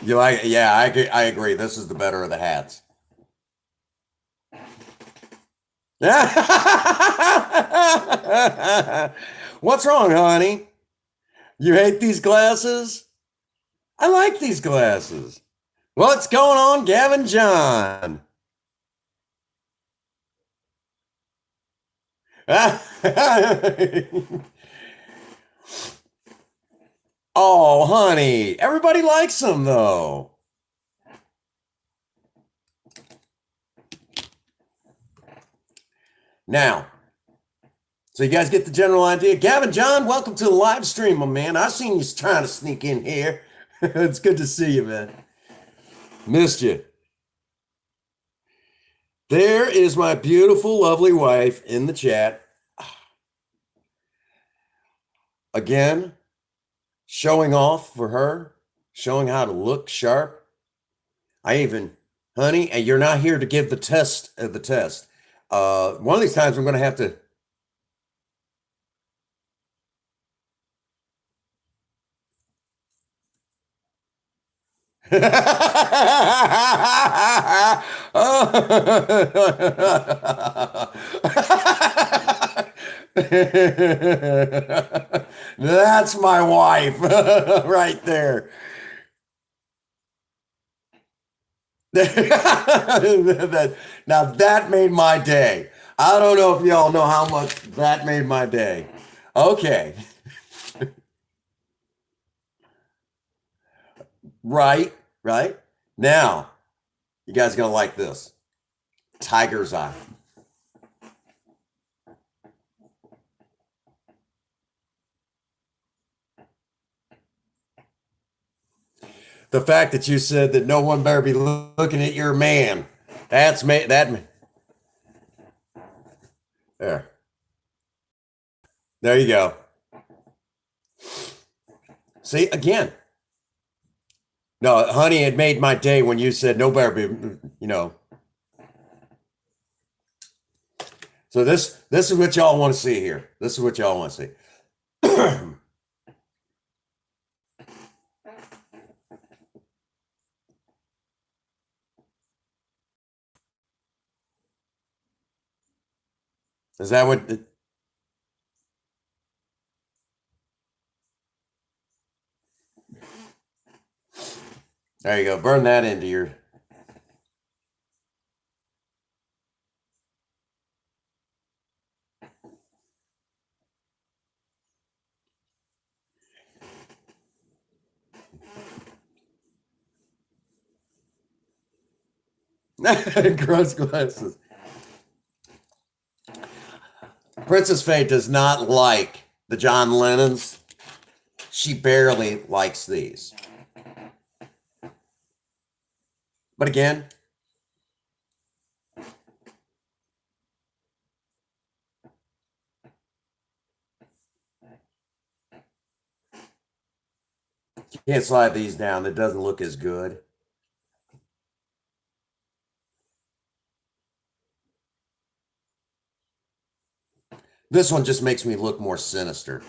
You like? Yeah, I agree. This is the better of the hats. What's wrong, honey? You hate these glasses? I like these glasses. What's going on, Gavin John? Oh, honey. Everybody likes them, though. Now, so you guys get the general idea. Gavin John, welcome to the live stream, my man. I seen you trying to sneak in here. It's good to see you, man. Missed you. There is my beautiful, lovely wife in the chat. Again, showing off for her, showing how to look sharp. Honey, and you're not here to give the test. One of these times I'm going to have to. That's my wife right there. Now that made my day. I don't know if y'all know how much that made my day. Okay. Right. Now, you guys are going to like this. Tiger's eye. The fact that you said that no one better be looking at your man. That's me. There. There you go. See, again. No, honey, it made my day when you said no better be, So this is what y'all want to see here. This is what y'all want to see. Is that what? There you go. Burn that into your. Gross glasses. Princess Faye does not like the John Lennons. She barely likes these. But again, you can't slide these down. It doesn't look as good. This one just makes me look more sinister.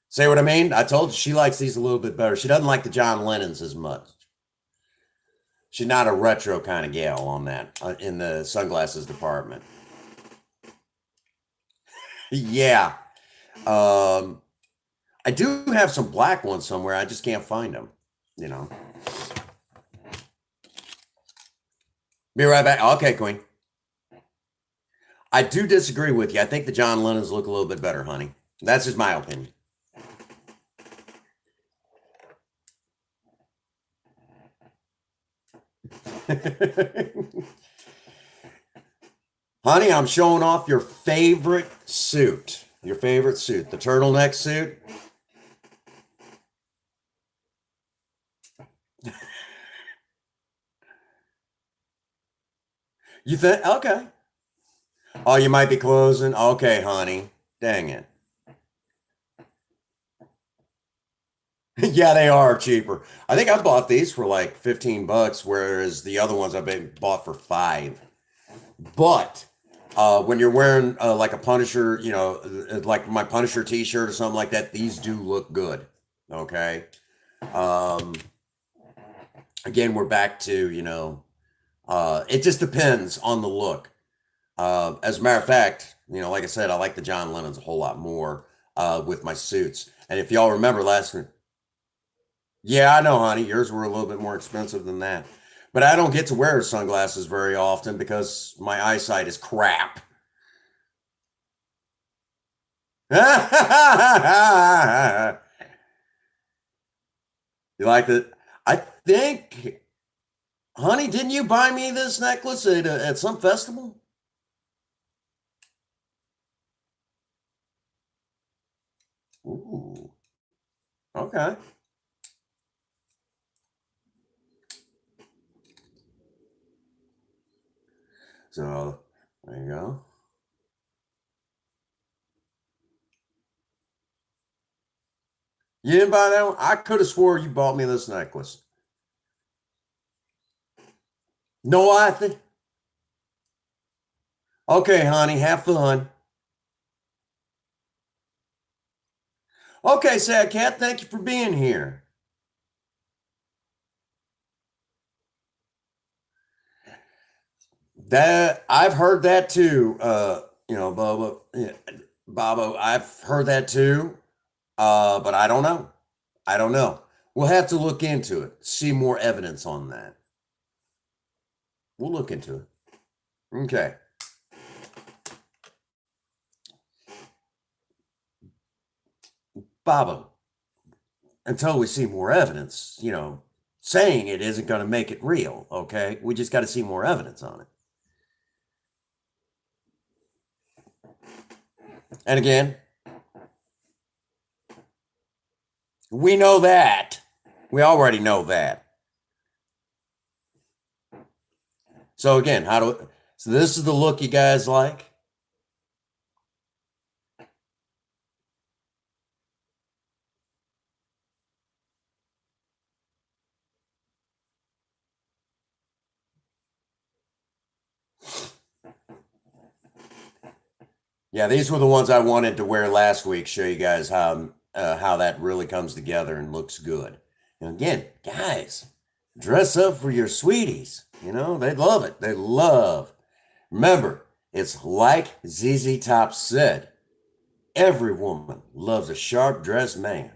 See what I mean? I told you she likes these a little bit better. She doesn't like the John Lennons as much. She's not a retro kind of gal on that in the sunglasses department. Yeah. I do have some black ones somewhere. I just can't find them, Be right back. Okay, Queen. I do disagree with you. I think the John Lennons look a little bit better, honey. That's just my opinion. Honey, I'm showing off your favorite suit. Your favorite suit, the turtleneck suit. You think? Okay. Oh, you might be closing. Okay, honey. Dang it. Yeah, they are cheaper. I think I bought these for like 15 bucks, whereas the other ones I've been bought for five. But when you're wearing like a Punisher, like my Punisher t-shirt or something like that, these do look good. Okay. Um, again, we're back to, it just depends on the look. As a matter of fact, like I said, I like the John Lennon's a whole lot more with my suits. And if y'all remember last, yeah, I know, honey, yours were a little bit more expensive than that. But I don't get to wear sunglasses very often because my eyesight is crap. You like it? I think, honey, didn't you buy me this necklace at some festival? Ooh, okay. So there you go. You didn't buy that one? I could have swore you bought me this necklace. No, I think. Okay, honey, have fun. Okay, Sad Cat, thank you for being here. That I've heard that too. Bubba, yeah, Babo, I've heard that too. But I don't know. I don't know. We'll have to look into it. See more evidence on that. We'll look into it. Okay. Babo, until we see more evidence, saying it isn't going to make it real. Okay. We just got to see more evidence on it. And again, we know that. We already know that. So again, so this is the look you guys like? Yeah, these were the ones I wanted to wear last week. Show you guys how that really comes together and looks good. And again, guys, dress up for your sweeties. They love it. They love. Remember, it's like ZZ Top said. Every woman loves a sharp dressed man.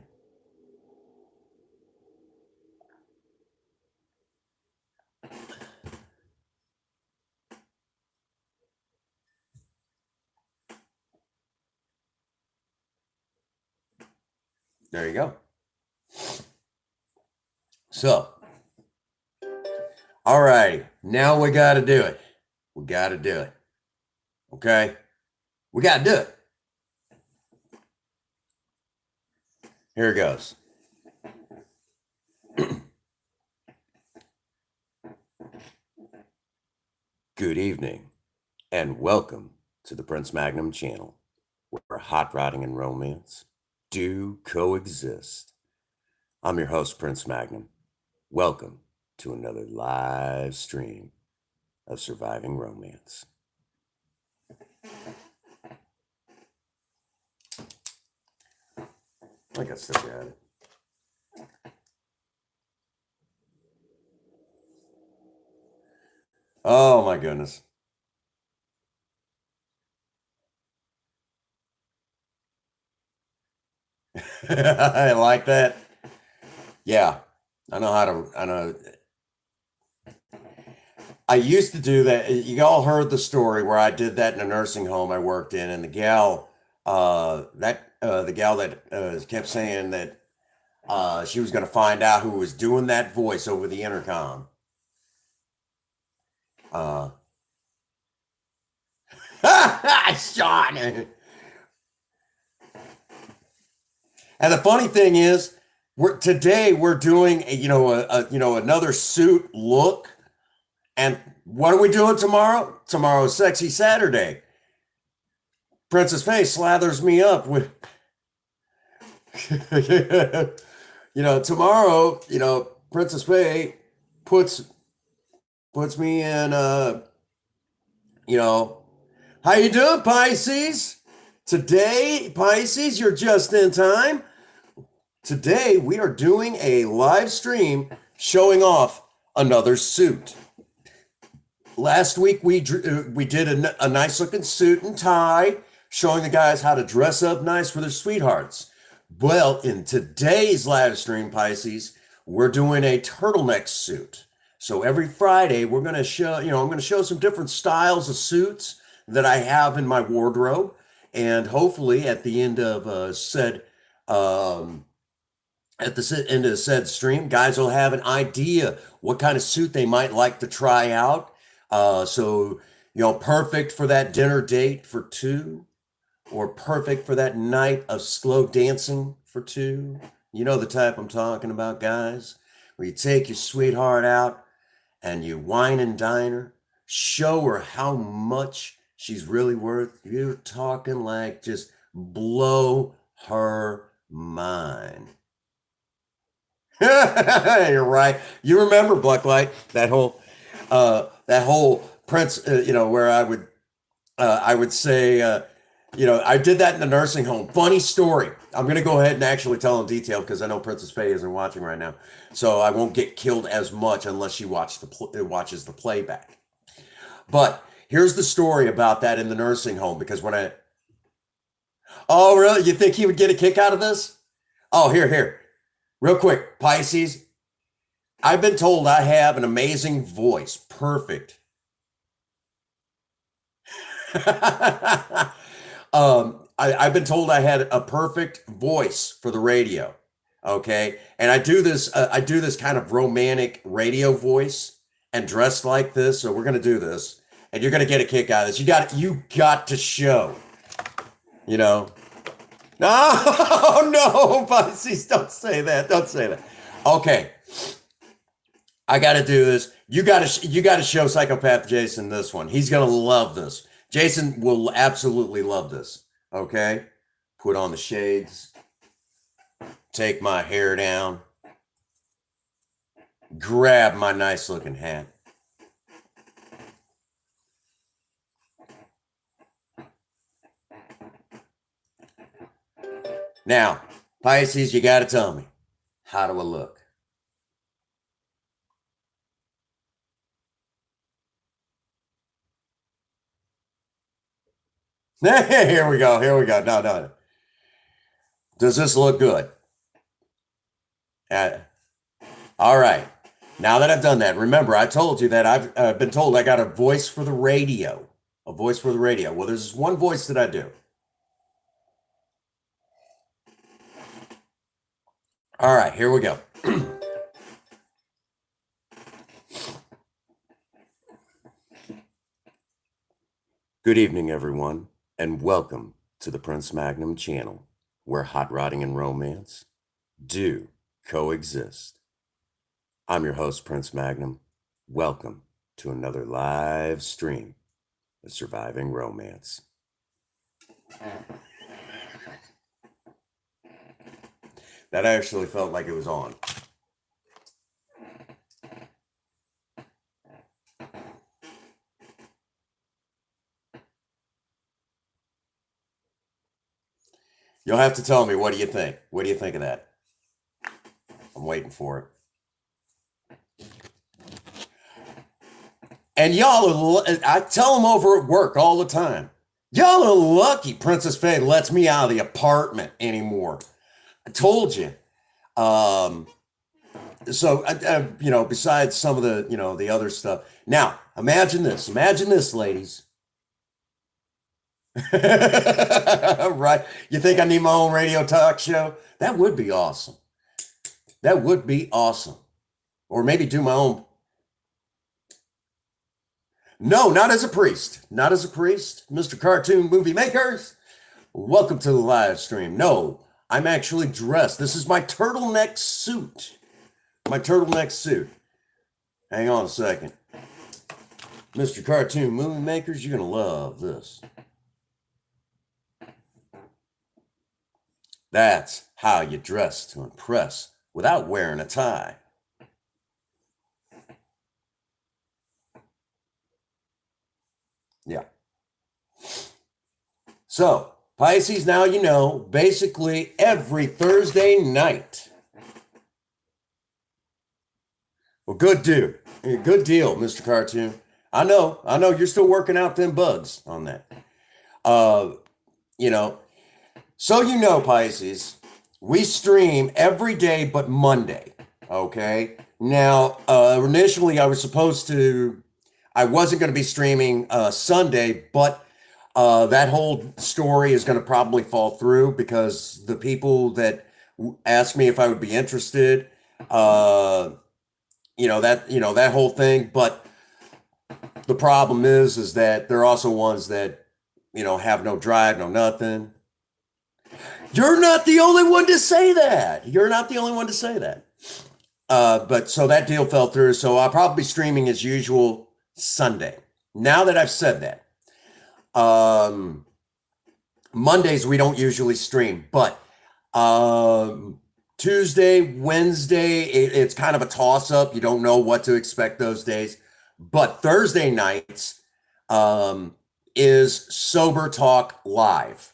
There you go. So, all right, now we got to do it. We got to do it. Okay? We got to do it. Here it goes. Good evening, and welcome to the Prince Magnum channel, where hot rodding and romance do coexist. I'm your host, Prince Magnum. Welcome to another live stream of surviving romance. I got stuff at it. Oh my goodness. I like that. Yeah, I know. I used to do that. You all heard the story where I did that in a nursing home I worked in, and the gal that kept saying that she was going to find out who was doing that voice over the intercom. Uh, Sean. And the funny thing is, we're doing another suit look. And what are we doing tomorrow? Tomorrow's Sexy Saturday. Princess Faye slathers me up with, tomorrow, Princess Faye puts me in, you know, how you doing, Pisces? Today, Pisces, you're just in time. Today, we are doing a live stream showing off another suit. Last week, we did a nice looking suit and tie, showing the guys how to dress up nice for their sweethearts. Well, in today's live stream, Pisces, we're doing a turtleneck suit. So every Friday, we're going to show, I'm going to show some different styles of suits that I have in my wardrobe. And hopefully at the end of end of said stream, guys will have an idea what kind of suit they might like to try out. Perfect for that dinner date for two, or perfect for that night of slow dancing for two. You know the type I'm talking about, guys, where you take your sweetheart out and you wine and dine her, show her how much she's really worth. You're talking like just blow her mind. You're right. You remember Bucklight, that whole Prince, where I would say, I did that in the nursing home. Funny story. I'm going to go ahead and actually tell in detail because I know Princess Faye isn't watching right now. So I won't get killed as much unless she watches the playback. But here's the story about that in the nursing home, because oh, really? You think he would get a kick out of this? Oh, here. Real quick, Pisces. I've been told I have an amazing voice. Perfect. I've been told I had a perfect voice for the radio. Okay. And I do this kind of romantic radio voice and dressed like this. So we're going to do this and you're going to get a kick out of this. You got to show, No, no, Pisces, don't say that. Don't say that. Okay. I got to do this. You got to show Psychopath Jason this one. He's going to love this. Jason will absolutely love this. Okay? Put on the shades. Take my hair down. Grab my nice looking hat. Now, Pisces, you got to tell me, how do I look? Here we go. No. Does this look good? All right. Now that I've done that, remember, I told you that I've been told I got a voice for the radio. A voice for the radio. Well, there's one voice that I do. All right, here we go. Good evening, everyone, and welcome to the Prince Magnum channel, where hot rodding and romance do coexist. I'm your host, Prince Magnum. Welcome to another live stream of Surviving Romance. That actually felt like it was on. You'll have to tell me, what do you think? What do you think of that? I'm waiting for it. And y'all I tell them over at work all the time. Y'all are lucky Princess Faye lets me out of the apartment anymore. I told you. Besides some of the, the other stuff. Now, imagine this, ladies. Right? You think I need my own radio talk show? That would be awesome. That would be awesome. Or maybe do my own. No, not as a priest. Not as a priest. Mr. Cartoon Movie Makers, welcome to the live stream. No, I'm actually dressed. This is my turtleneck suit. My turtleneck suit. Hang on a second. Mr. Cartoon Movie Makers, you're going to love this. That's how you dress to impress without wearing a tie. Yeah. So, Pisces, now you know, basically every Thursday night. Well, good dude. Good deal, Mr. Cartoon. I know, you're still working out them bugs on that. You know, so you know, Pisces, we stream every day but Monday. Okay. Now, initially I wasn't going to be streaming Sunday, but that whole story is going to probably fall through because the people that asked me if I would be interested, that whole thing. But the problem is that there are also ones that, have no drive, no nothing. You're not the only one to say that. You're not the only one to say that. But so that deal fell through. So I'll probably be streaming as usual Sunday. Now that I've said that, Mondays we don't usually stream, but Tuesday, Wednesday, it's kind of a toss up. You don't know what to expect those days. But Thursday nights is Sober Talk Live.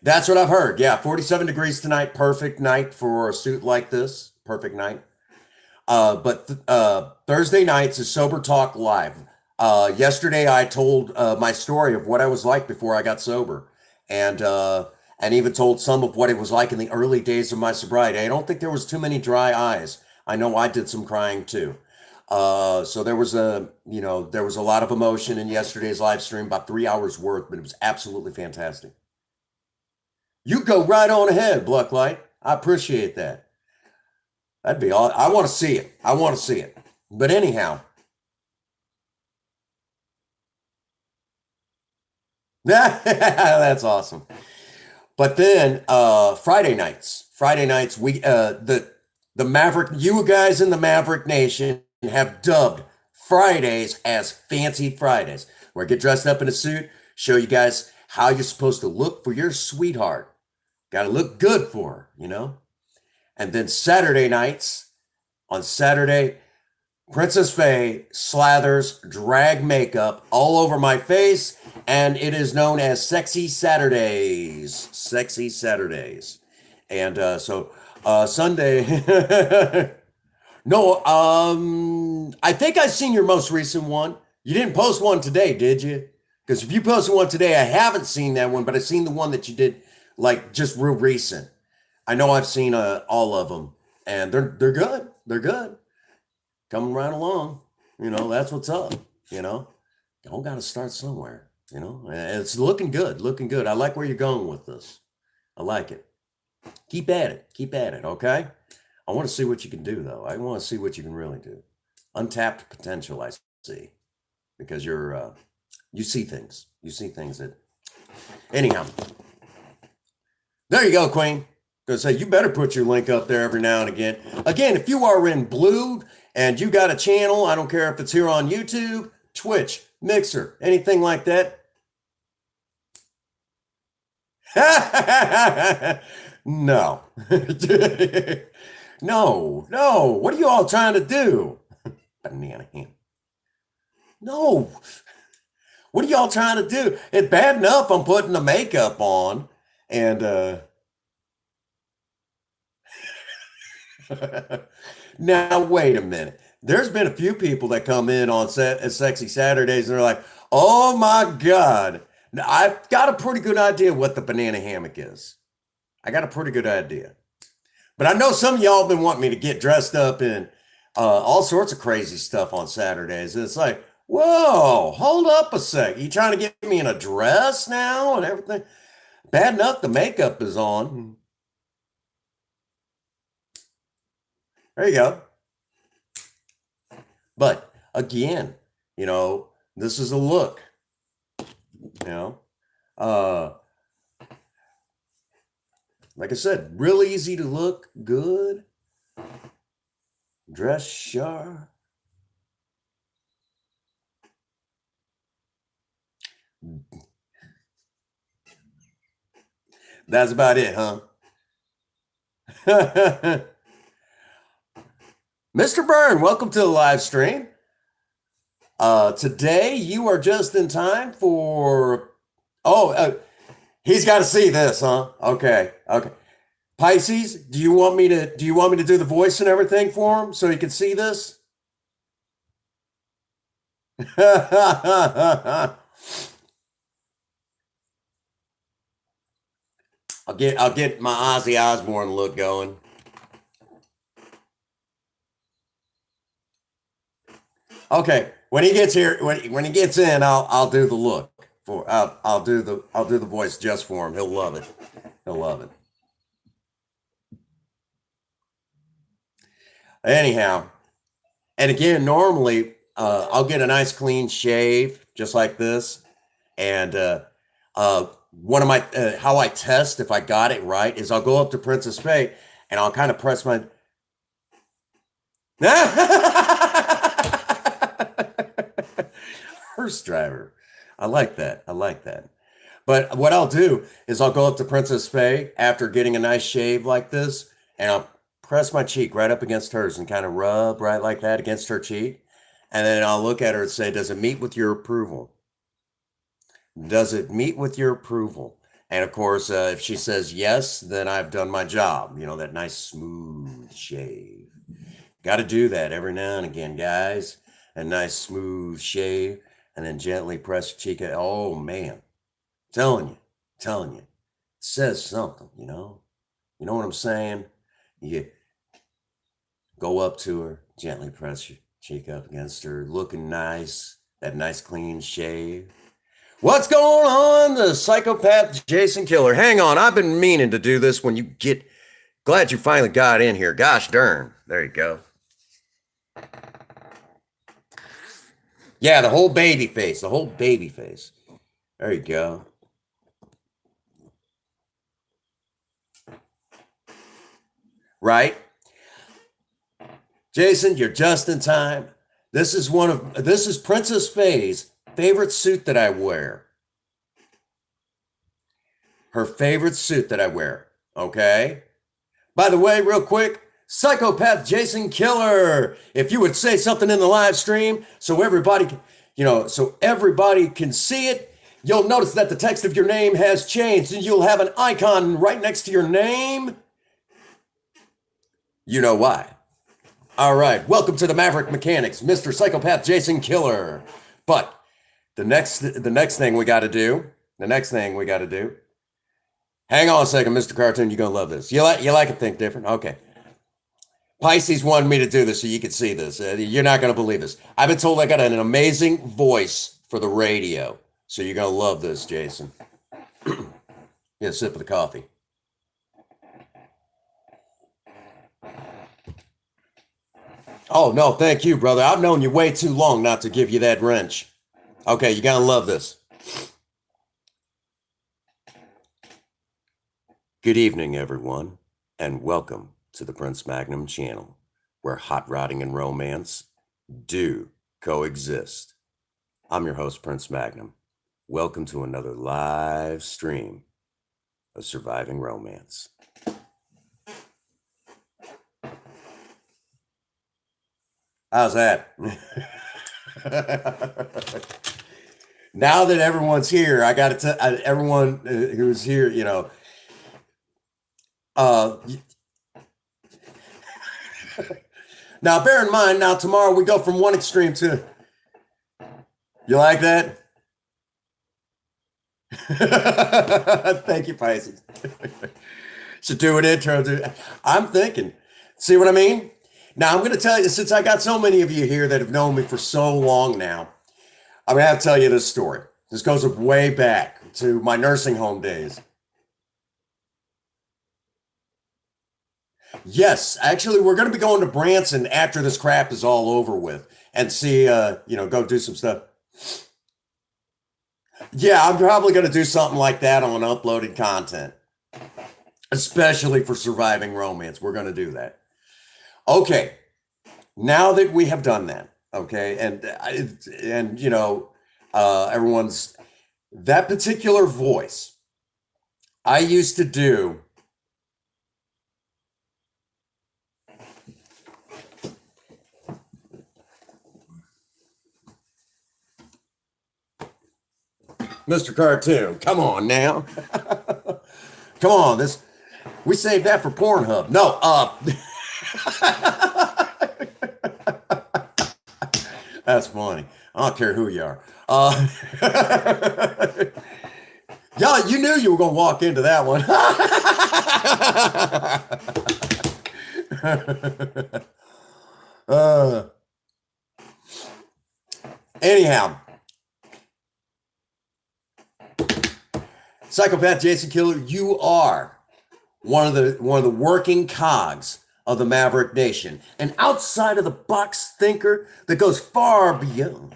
That's what I've heard. Yeah, 47 degrees tonight. Perfect night for a suit like this. Perfect night. But Thursday nights is Sober Talk Live. Yesterday I told my story of what I was like before I got sober, and even told some of what it was like in the early days of my sobriety. I don't think there was too many dry eyes. I know I did some crying too. So there was a lot of emotion in yesterday's live stream, about 3 hours worth, but it was absolutely fantastic. You go right on ahead, Blacklight. I appreciate that. That'd be all. I want to see it. I want to see it. But anyhow, that's awesome. But then Friday nights, we the Maverick, you guys in the Maverick Nation have dubbed Fridays as Fancy Fridays, where I get dressed up in a suit, show you guys how you're supposed to look for your sweetheart. Got to look good for her. And then Saturday nights, on Saturday, Princess Faye slathers drag makeup all over my face, and it is known as Sexy Saturdays. Sexy Saturdays. And so Sunday. No, I think I've seen your most recent one. You didn't post one today, did you? Because if you posted one today, I haven't seen that one, but I've seen the one that you did like just real recent. I know I've seen all of them, and they're good. They're good. Coming right along. That's what's up. Don't got to start somewhere. It's looking good. Looking good. I like where you're going with this. I like it. Keep at it. Keep at it. Okay. I want to see what you can do, though. I want to see what you can really do. Untapped potential, I see, because you see things. You see things that. Anyhow, there you go, Queen. Gonna say you better put your link up there every now and again. Again, if you are in blue and you got a channel, I don't care if it's here on YouTube, Twitch, Mixer, anything like that. No. No. What are you all trying to do? Banana ham. No. What are y'all trying to do? It's bad enough I'm putting the makeup on and now wait a minute. There's been a few people that come in on set at Sexy Saturdays and they're like, oh my God. Now, I've got a pretty good idea what the banana hammock is. I got a pretty good idea. But I know some of y'all have been wanting me to get dressed up in all sorts of crazy stuff on Saturdays. And it's like, whoa, hold up a sec. You trying to get me in a dress now and everything? Bad enough the makeup is on. There you go. But again, this is a look, you know. Uh, like I said, real easy to look good, dress sharp. That's about it, huh? Mr. Byrne, welcome to the live stream. Today you are just in time for. He's got to see this, huh? Okay. Pisces, do you want me to do the voice and everything for him so he can see this? I'll get my Ozzy Osbourne look going. Okay, when he gets here, when he gets in, I'll do the look for I'll do the voice just for him. He'll love it. He'll love it. Anyhow, and again, normally I'll get a nice clean shave just like this, and one of my how I test if I got it right is I'll go up to Princess Faye and I'll kind of press my. Hearse driver. I like that. But what I'll do is I'll go up to Princess Faye after getting a nice shave like this, and I'll press my cheek right up against hers and kind of rub right like that against her cheek. And then I'll look at her and say, does it meet with your approval? Does it meet with your approval? And of course, if she says yes, then I've done my job. That nice smooth shave. Got to do that every now and again, guys. A nice smooth shave, and then gently press your cheek. Oh man, telling you, it says something. You know what I'm saying? You go up to her, gently press your cheek up against her, looking nice. That nice clean shave. What's going on, the psychopath Jason Killer? Hang on, I've been meaning to do this when you get. Glad you finally got in here. Gosh darn. There you go. Yeah, the whole baby face. There you go. Right? Jason, you're just in time. This is Princess Faye's favorite suit that I wear. Her favorite suit that I wear. Okay? By the way, real quick, Psychopath Jason Killer. If you would say something in the live stream so everybody can see it, you'll notice that the text of your name has changed and you'll have an icon right next to your name. You know why. All right, welcome to the Maverick Mechanics, Mr. Psychopath Jason Killer. But the next thing we got to do, hang on a second, Mr. Cartoon, you're going to love this. You like to think different? Okay. Pisces wanted me to do this so you could see this. You're not going to believe this. I've been told I got an amazing voice for the radio. So you're going to love this, Jason. Get a sip of the coffee. Oh, no, thank you, brother. I've known you way too long not to give you that wrench. Okay, you're going to love this. Good evening, everyone, and welcome to the Prince Magnum channel, where hot rodding and romance do coexist. I'm your host, Prince Magnum. Welcome to another live stream of Surviving Romance. How's that? Now that everyone's here, I got to tell everyone who's here, now bear in mind, tomorrow we go from one extreme to. You like that? Thank you, Pisces. Should do an intro. I'm thinking. See what I mean? Now, I'm going to tell you, since I got so many of you here that have known me for so long now, I'm going to have to tell you this story. This goes way back to my nursing home days. Yes, actually, we're going to be going to Branson after this crap is all over with and see, go do some stuff. Yeah, I'm probably going to do something like that on uploaded content, especially for surviving romance. We're going to do that. Okay, now that we have done that, okay, and everyone's that particular voice I used to do. Mr. Cartoon, come on now. Come on, this we saved that for Pornhub. No, that's funny. I don't care who you are. Yeah, you knew you were gonna walk into that one. uh, anyhow, Psychopath Jason Killer, you are one of the working cogs of the Maverick Nation, an outside of the box thinker that goes far beyond.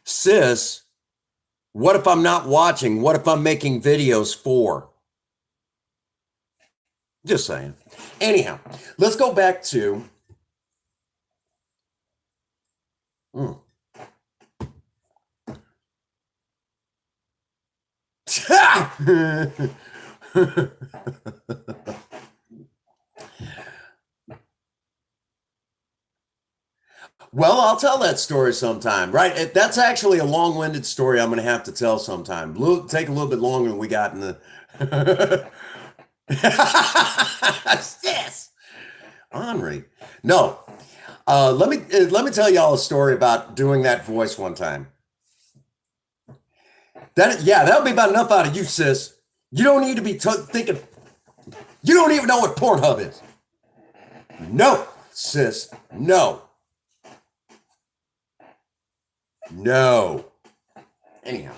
Sis, what if I'm not watching? What if I'm making videos for? Just saying. Anyhow, let's go back to. Hmm. Well, I'll tell that story sometime, right? That's actually a long-winded story I'm going to have to tell sometime. Take a little bit longer than we got in the. Yes, Henri. No, let me tell y'all a story about doing that voice one time. That'll be about enough out of you, sis. You don't need to be thinking. You don't even know what Pornhub is. No, sis. No. No. Anyhow.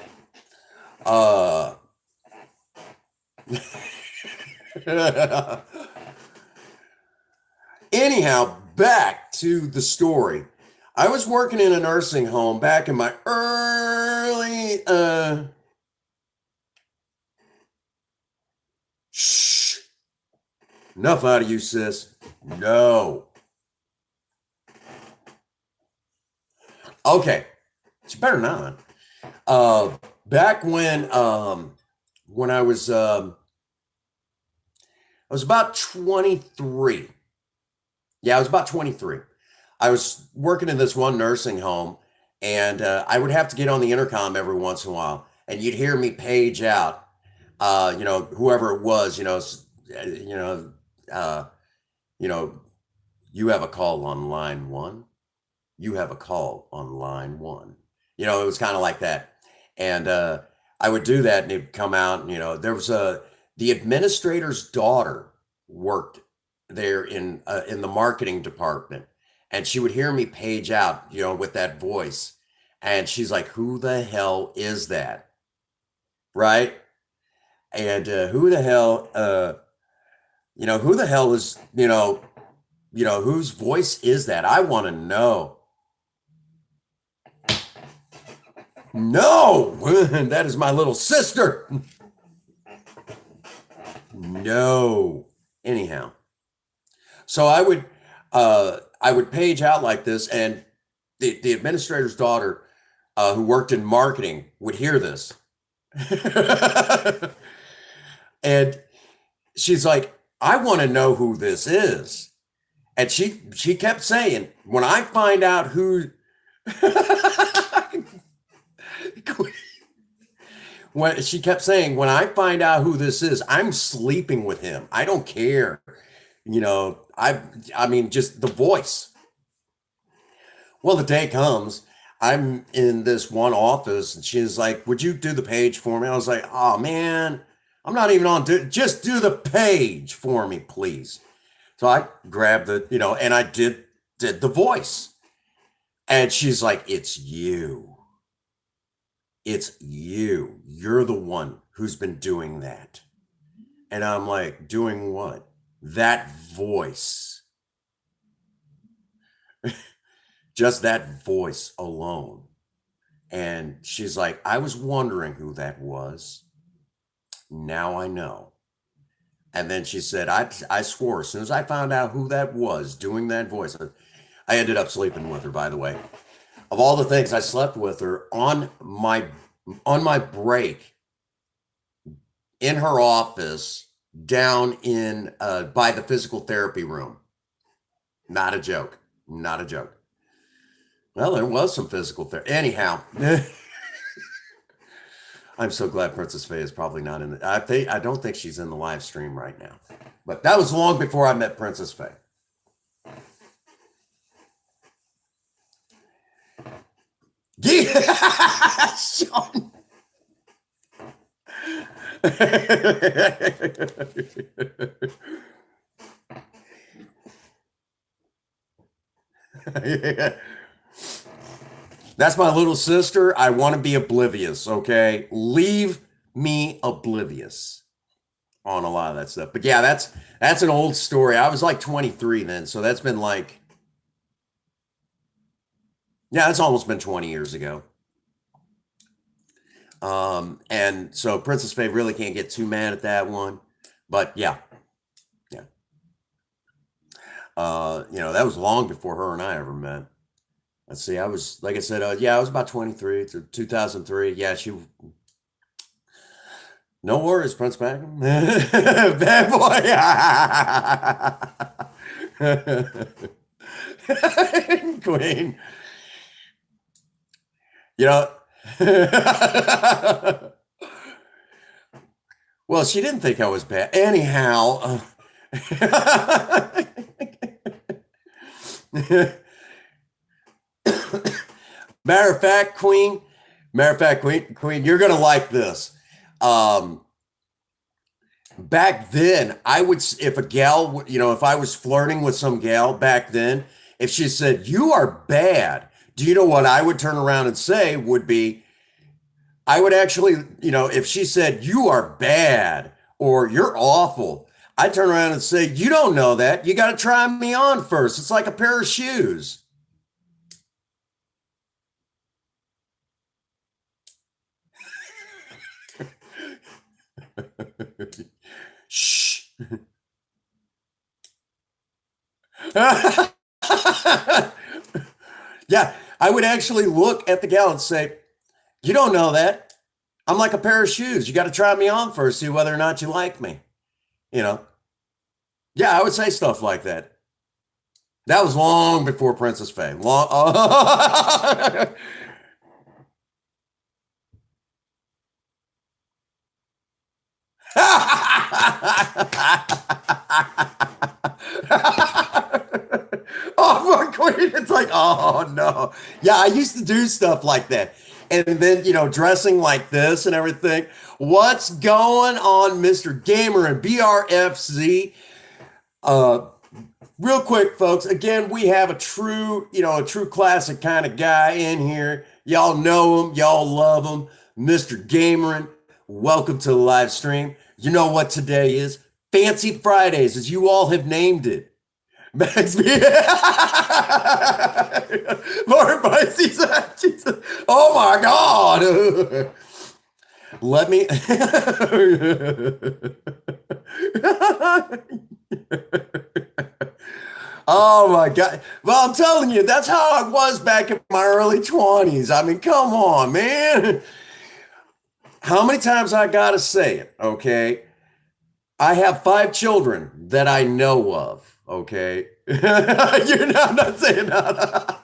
Anyhow, back to the story. I was working in a nursing home back in my early shh. Enough out of you, sis. No. Okay. It's better not. Back when I was about 23. Yeah, I was about 23. I was working in this one nursing home, and I would have to get on the intercom every once in a while, and you'd hear me page out, whoever it was, you know, uh, you know, you have a call on line one. You have a call on line one. It was kind of like that, and I would do that, and it'd come out, and there was the administrator's daughter worked there in the marketing department, and she would hear me page out, with that voice, and she's like, "Who the hell is that?" Right? And who the hell is, whose voice is that? I want to know. No, that is my little sister. No. Anyhow, so I would page out like this, and the administrator's daughter, who worked in marketing, would hear this, and she's like, "I want to know who this is," and she kept saying, "When I find out who." When she kept saying, "When I find out who this is, I'm sleeping with him. I don't care." I mean, just the voice. Well, the day comes, I'm in this one office, and she's like, "Would you do the page for me?" I was like, "Oh man, I'm not even on. Just do the page for me, please." So I grabbed and I did the voice, and she's like, "It's you. It's you. You're the one who's been doing that." And I'm like, doing what? That voice, just that voice alone. And she's like, I was wondering who that was. Now I know. And then she said, I swore as soon as I found out who that was doing that voice, I ended up sleeping with her, by the way. Of all the things, I slept with her on my break in her office down in by the physical therapy room. Not a joke. Not a joke. Well, there was some physical therapy. Anyhow, I'm so glad Princess Faye is probably not in the. I don't think she's in the live stream right now. But that was long before I met Princess Faye. Yeah, Sean. That's my little sister. I want to be oblivious, okay? Leave me oblivious on a lot of that stuff. But yeah, that's an old story. I was like 23 then, so that's been like yeah, it's almost been 20 years ago. And so Princess Faye really can't get too mad at that one. But yeah, yeah. That was long before her and I ever met. Let's see, I was like I said, yeah, I was about 23 to 2003. Yeah, no worries, Prince Magnum. Bad boy. Queen. You know, well, she didn't think I was bad. Anyhow, matter of fact, Queen, Queen, you're gonna like this. Um, Back then, if a gal, if I was flirting with some gal back then, if she said, "You are bad," do you know what I would turn around and say would be, I would actually, if she said, "You are bad," or "You're awful," I'd turn around and say, "You don't know that. You got to try me on first. It's like a pair of shoes." Shh. Yeah, I would actually look at the gal and say, "You don't know that. I'm like a pair of shoes. You got to try me on first, see whether or not you like me." You know? Yeah, I would say stuff like that. That was long before Princess Faye. Long. Oh my queen! It's like, oh no. Yeah, I used to do stuff like that. And then, dressing like this and everything. What's going on, Mr. Gamer and BRFZ? Uh, Real quick, folks. Again, we have a true classic kind of guy in here. Y'all know him, y'all love him, Mr. Gamerin. Welcome to the live stream. You know what today is? Fancy Fridays, as you all have named it. Max B. Lord Pisces. Oh my God. Let me. Oh my God. Well, I'm telling you, that's how I was back in my early 20s. I mean, come on, man. How many times I gotta say it, okay? I have 5 children that I know of, okay? I'm not saying that.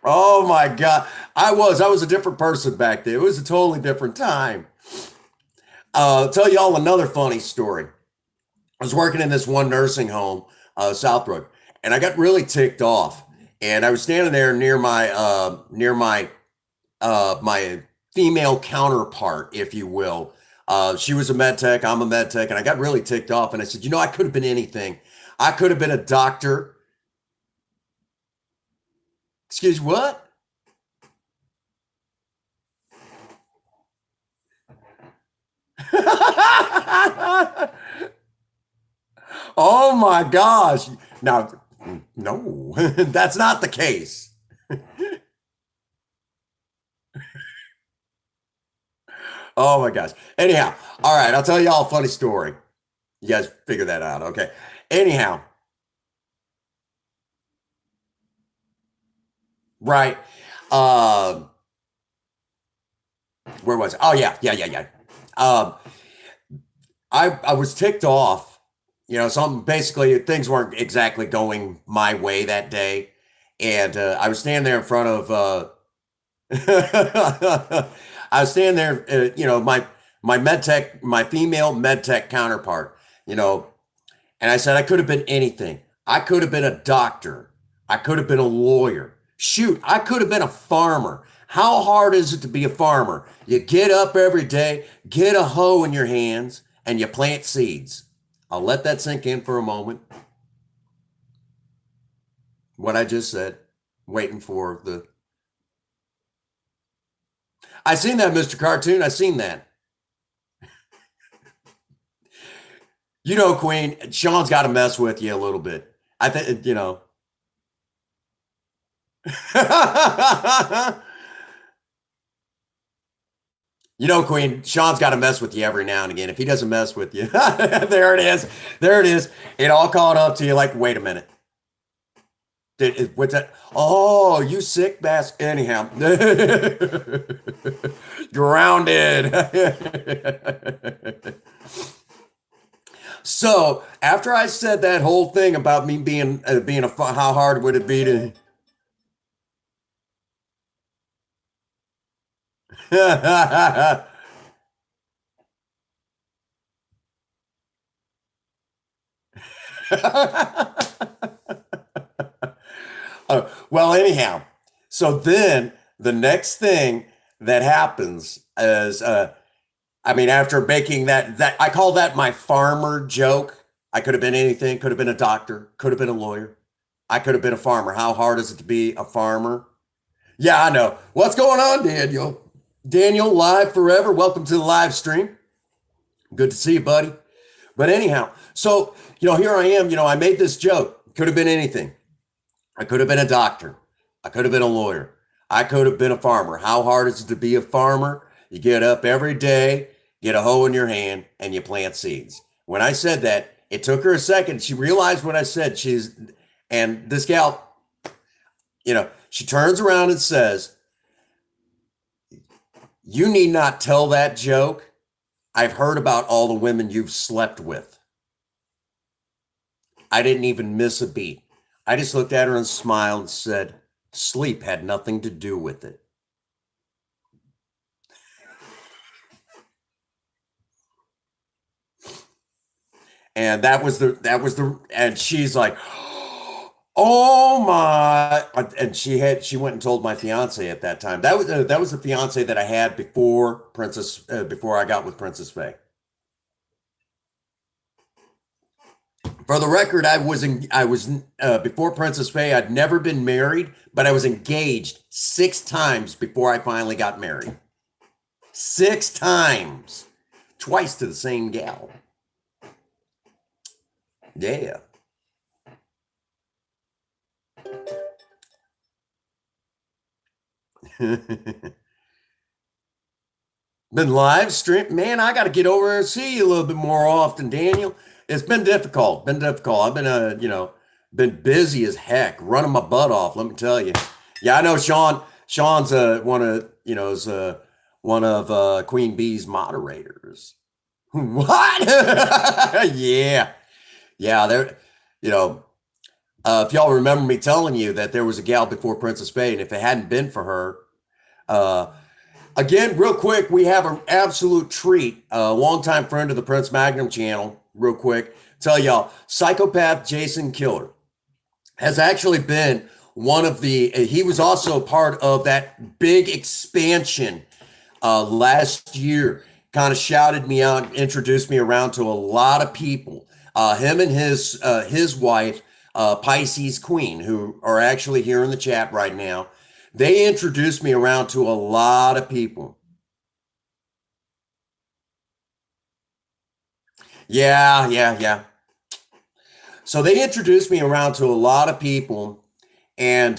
Oh my God. I was a different person back then. It was a totally different time. I'll tell y'all another funny story. I was working in this one nursing home, Southbrook, and I got really ticked off. And I was standing there near my female counterpart, if you will. She was a med tech, I'm a med tech, and I got really ticked off. And I said, I could have been anything. I could have been a doctor. Excuse what? Oh my gosh. Now, no, that's not the case. Oh my gosh. Anyhow, all right, I'll tell y'all a funny story. You guys figure that out, okay? Anyhow, right. Um, where was it? Oh yeah. Um, I was ticked off. Some basically things weren't exactly going my way that day, and I was standing there in front of. I was standing there. My med tech, my female med tech counterpart. You know, And I said, I could have been anything. I could have been a doctor. I could have been a lawyer. Shoot, I could have been a farmer. How hard is it to be a farmer? You get up every day, get a hoe in your hands, and you plant seeds. I'll let that sink in for a moment. What I just said, waiting for the. I seen that, Mr. Cartoon. I seen that. Queen, Sean's got to mess with you a little bit. I think. Queen, Sean's got to mess with you every now and again. If he doesn't mess with you, there it is. There it is. It all caught up to you like, wait a minute. What's that? Oh, you sick bass. Anyhow, grounded. So after I said that whole thing about me being how hard would it be to. Well, anyhow, so then the next thing that happens is, after making that I call that my farmer joke. I could have been anything. Could have been a doctor. Could have been a lawyer. I could have been a farmer. How hard is it to be a farmer? Yeah, I know. What's going on, Daniel? Daniel, live forever. Welcome to the live stream. Good to see you, buddy. But anyhow, so here I am. I made this joke. Could have been anything. I could have been a doctor. I could have been a lawyer. I could have been a farmer. How hard is it to be a farmer? You get up every day, get a hoe in your hand, and you plant seeds. When I said that, it took her a second. She realized what I said. And this gal, she turns around and says, "You need not tell that joke. I've heard about all the women you've slept with." I didn't even miss a beat. I just looked at her and smiled and said, "Sleep had nothing to do with it." And and she's like, "Oh my!" And she went and told my fiance at that time. That was the fiance that I had before I got with Princess Faye. For the record, before Princess Faye. I'd never been married, but I was engaged 6 times before I finally got married. 6 times, twice to the same gal. Yeah. Been live stream, man. I got to get over and see you a little bit more often, Daniel. It's been difficult. Been difficult. I've been been busy as heck, running my butt off. Let me tell you. Yeah, I know Sean. Sean's is one of Queen Bee's moderators. What? Yeah, yeah. There, you know, if y'all remember me telling you that there was a gal before Princess Faye, and if it hadn't been for her, uh, again, real quick, we have an absolute treat. A longtime friend of the Prince Magnum channel, real quick, tell y'all, Psychopath Jason Killer has actually been he was also part of that big expansion last year. Kind of shouted me out, introduced me around to a lot of people. Him and his wife, Pisces Queen, who are actually here in the chat right now. They introduced me around to a lot of people. Yeah, yeah, yeah. So they introduced me around to a lot of people, and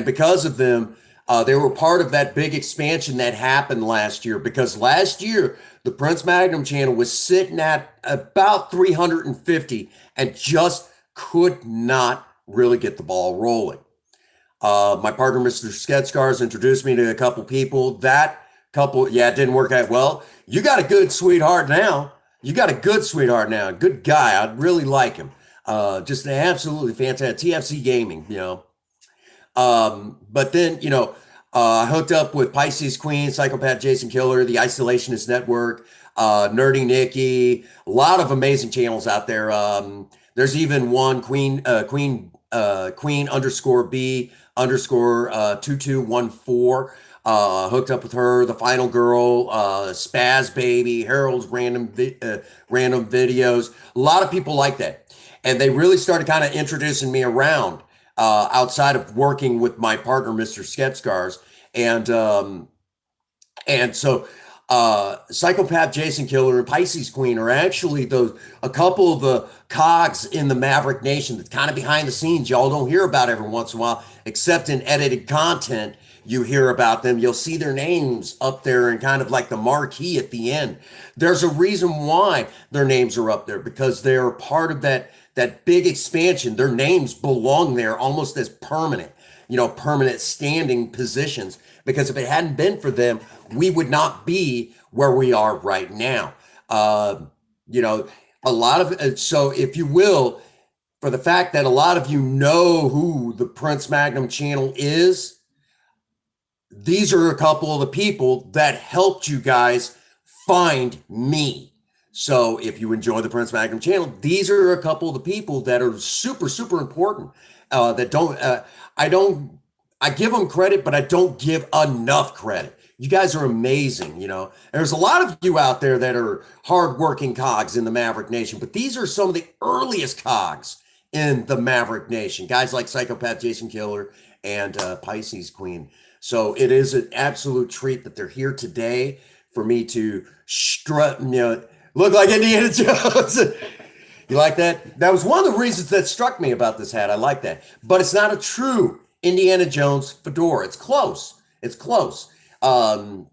because of them, they were part of that big expansion that happened last year. Because last year the Prince Magnum channel was sitting at about 350 and just could not really get the ball rolling. My partner, Mr. Sketchcars, introduced me to a couple people. That couple, yeah, it didn't work out well. You got a good sweetheart now. You got a good sweetheart now. Good guy. I really like him. Just an absolutely fantastic TFC Gaming, you know. But then, I hooked up with Pisces Queen, Psychopath Jason Killer, the Isolationist Network, Nerdy Nikki, a lot of amazing channels out there. There's even one Queen underscore B underscore 2214. Hooked up with her, the final girl, Spaz Baby, Harold's random videos. A lot of people like that, and they really started kind of introducing me around outside of working with my partner, Mr. Skepscars. And so Psychopath Jason Killer and Pisces Queen are actually those a couple of the cogs in the Maverick Nation that's kind of behind the scenes. Y'all don't hear about every once in a while, except in edited content. You hear about them. You'll see their names up there and kind of like the marquee at the end. There's a reason why their names are up there because they're part of that big expansion. Their names belong there almost as permanent, permanent standing positions. Because if it hadn't been for them, we would not be where we are right now. A lot of so, if you will, for the fact that a lot of you know who the Prince Magnum channel is, these are a couple of the people that helped you guys find me. So if you enjoy the Prince Magnum channel, these are a couple of the people that are super, super important. I give them credit, but I don't give enough credit. You guys are amazing. There's a lot of you out there that are hardworking cogs in the Maverick Nation, but these are some of the earliest cogs in the Maverick Nation. Guys like Psychopath Jason Killer and Pisces Queen. So it is an absolute treat that they're here today for me to strut, look like Indiana Jones. You like that? That was one of the reasons that struck me about this hat. I like that. But it's not a true Indiana Jones fedora. It's close. It's close. The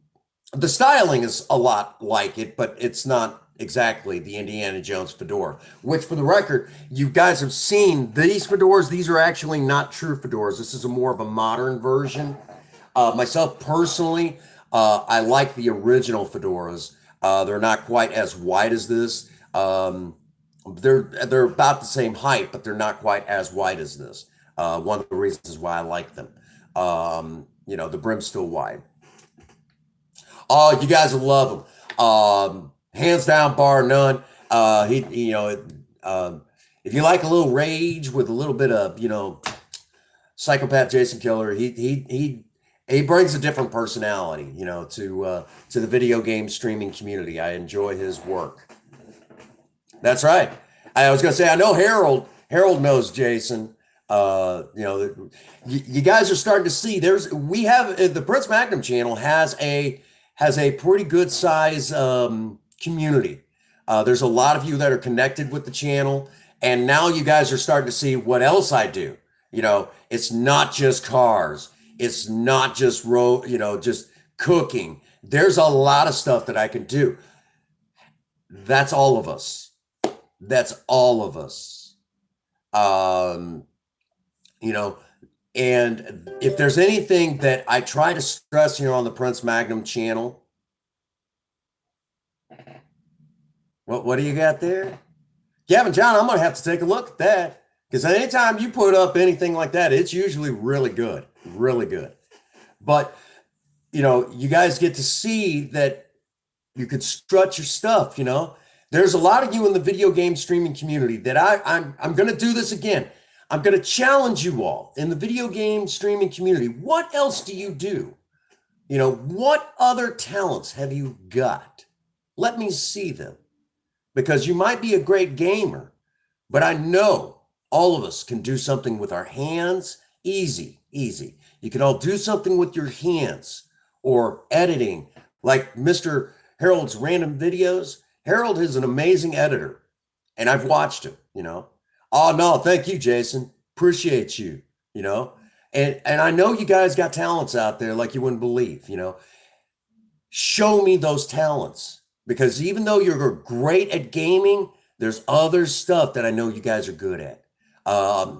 styling is a lot like it, but it's not exactly the Indiana Jones fedora, which for the record, you guys have seen these fedoras. These are actually not true fedoras. This is more of a modern version. Myself personally, I like the original fedoras. They're not quite as wide as this. They're about the same height, but they're not quite as wide as this. One of the reasons why I like them. The brim's still wide. Oh, you guys will love them. Hands down, bar none. If you like a little rage with a little bit of, Psychopath Jason Killer, he brings a different personality, to the video game streaming community. I enjoy his work. That's right. I was going to say, I know Harold. Harold knows Jason. You guys are starting to see. We have the Prince Magnum channel has a pretty good size community. There's a lot of you that are connected with the channel, and now you guys are starting to see what else I do. It's not just cars. It's not just just cooking. There's a lot of stuff that I can do. That's all of us. That's all of us. And if there's anything that I try to stress here on the Prince Magnum channel, what do you got there? Gavin John, I'm going to have to take a look at that because anytime you put up anything like that, it's usually really good, really good. But, you guys get to see that you could strut your stuff, There's a lot of you in the video game streaming community that I'm going to do this again. I'm going to challenge you all in the video game streaming community. What else do you do? What other talents have you got? Let me see them. Because you might be a great gamer, but I know all of us can do something with our hands. Easy, easy. You can all do something with your hands or editing, like Mr. Harold's random videos. Harold is an amazing editor. And I've watched him, you know. Oh no, thank you, Jason. Appreciate you, you know. And I know you guys got talents out there like you wouldn't believe, you know. Show me those talents because even though you're great at gaming, there's other stuff that I know you guys are good at.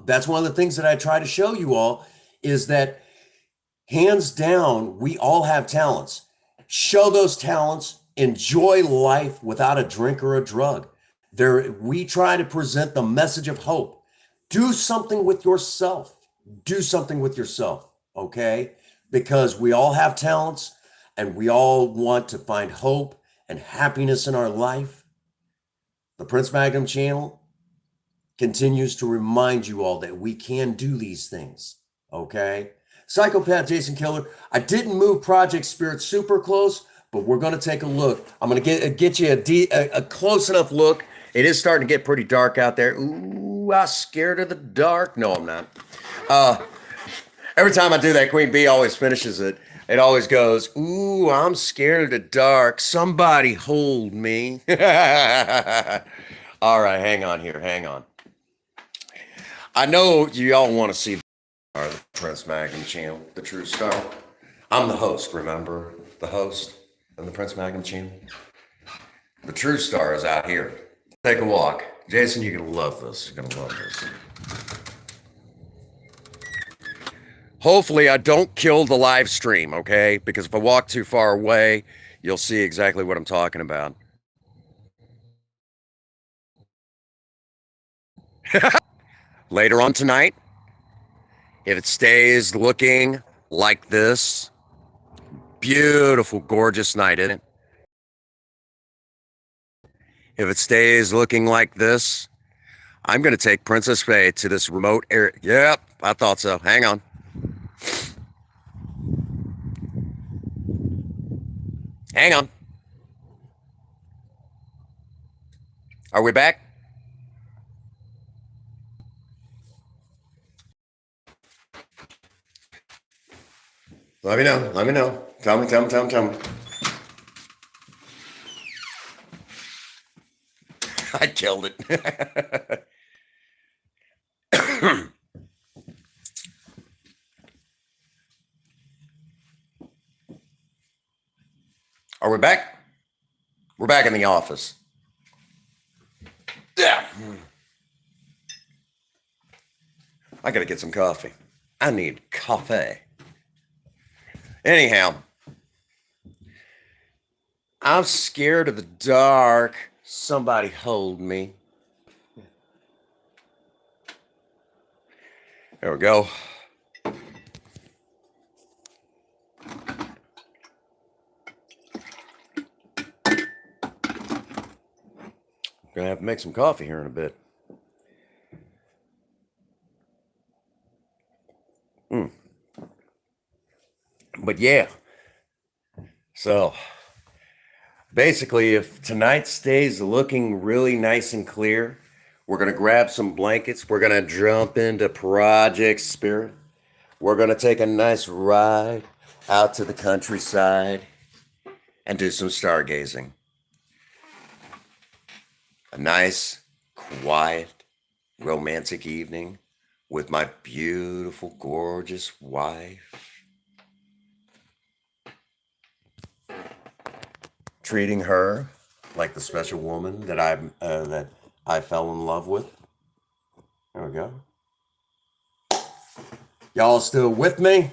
That's one of the things that I try to show you all is that hands down, we all have talents. Show those talents, enjoy life without a drink or a drug. We try to present the message of hope. Do something with yourself. Do something with yourself, okay? Because we all have talents and we all want to find hope and happiness in our life. The Prince Magnum channel continues to remind you all that we can do these things, okay? Psychopath Jason Killer, I didn't move Project Spirit super close, but we're going to take a look. I'm going to get you a close enough look. It is starting to get pretty dark out there. Ooh, I'm scared of the dark. No, I'm not. Every time I do that, Queen Bee always finishes it. It always goes, ooh, I'm scared of the dark. Somebody hold me. All right, hang on here. Hang on. I know you all want to see the Prince Magnum channel, the True Star. I'm the host, remember? The host of the Prince Magnum channel. The True Star is out here. Take a walk. Jason, you're going to love this. You're going to love this. Hopefully, I don't kill the live stream, okay? Because if I walk too far away, you'll see exactly what I'm talking about. Later on tonight, if it stays looking like this, beautiful, gorgeous night, isn't it? If it stays looking like this, I'm going to take Princess Faye to this remote area. Yep, I thought so. Hang on. Hang on. Are we back? Let me know. Let me know. Tell me, tell me, tell me, tell me. I killed it. Are we back? We're back in the office. Yeah. I gotta get some coffee. I need coffee. Anyhow, I'm scared of the dark. Somebody hold me. There we go. Gonna have to make some coffee here in a bit. But yeah, so basically, if tonight stays looking really nice and clear, we're gonna grab some blankets. We're gonna jump into Project Spirit. We're gonna take a nice ride out to the countryside and do some stargazing. A nice, quiet, romantic evening with my beautiful, gorgeous wife. Treating her like the special woman that I fell in love with. There we go. Y'all still with me?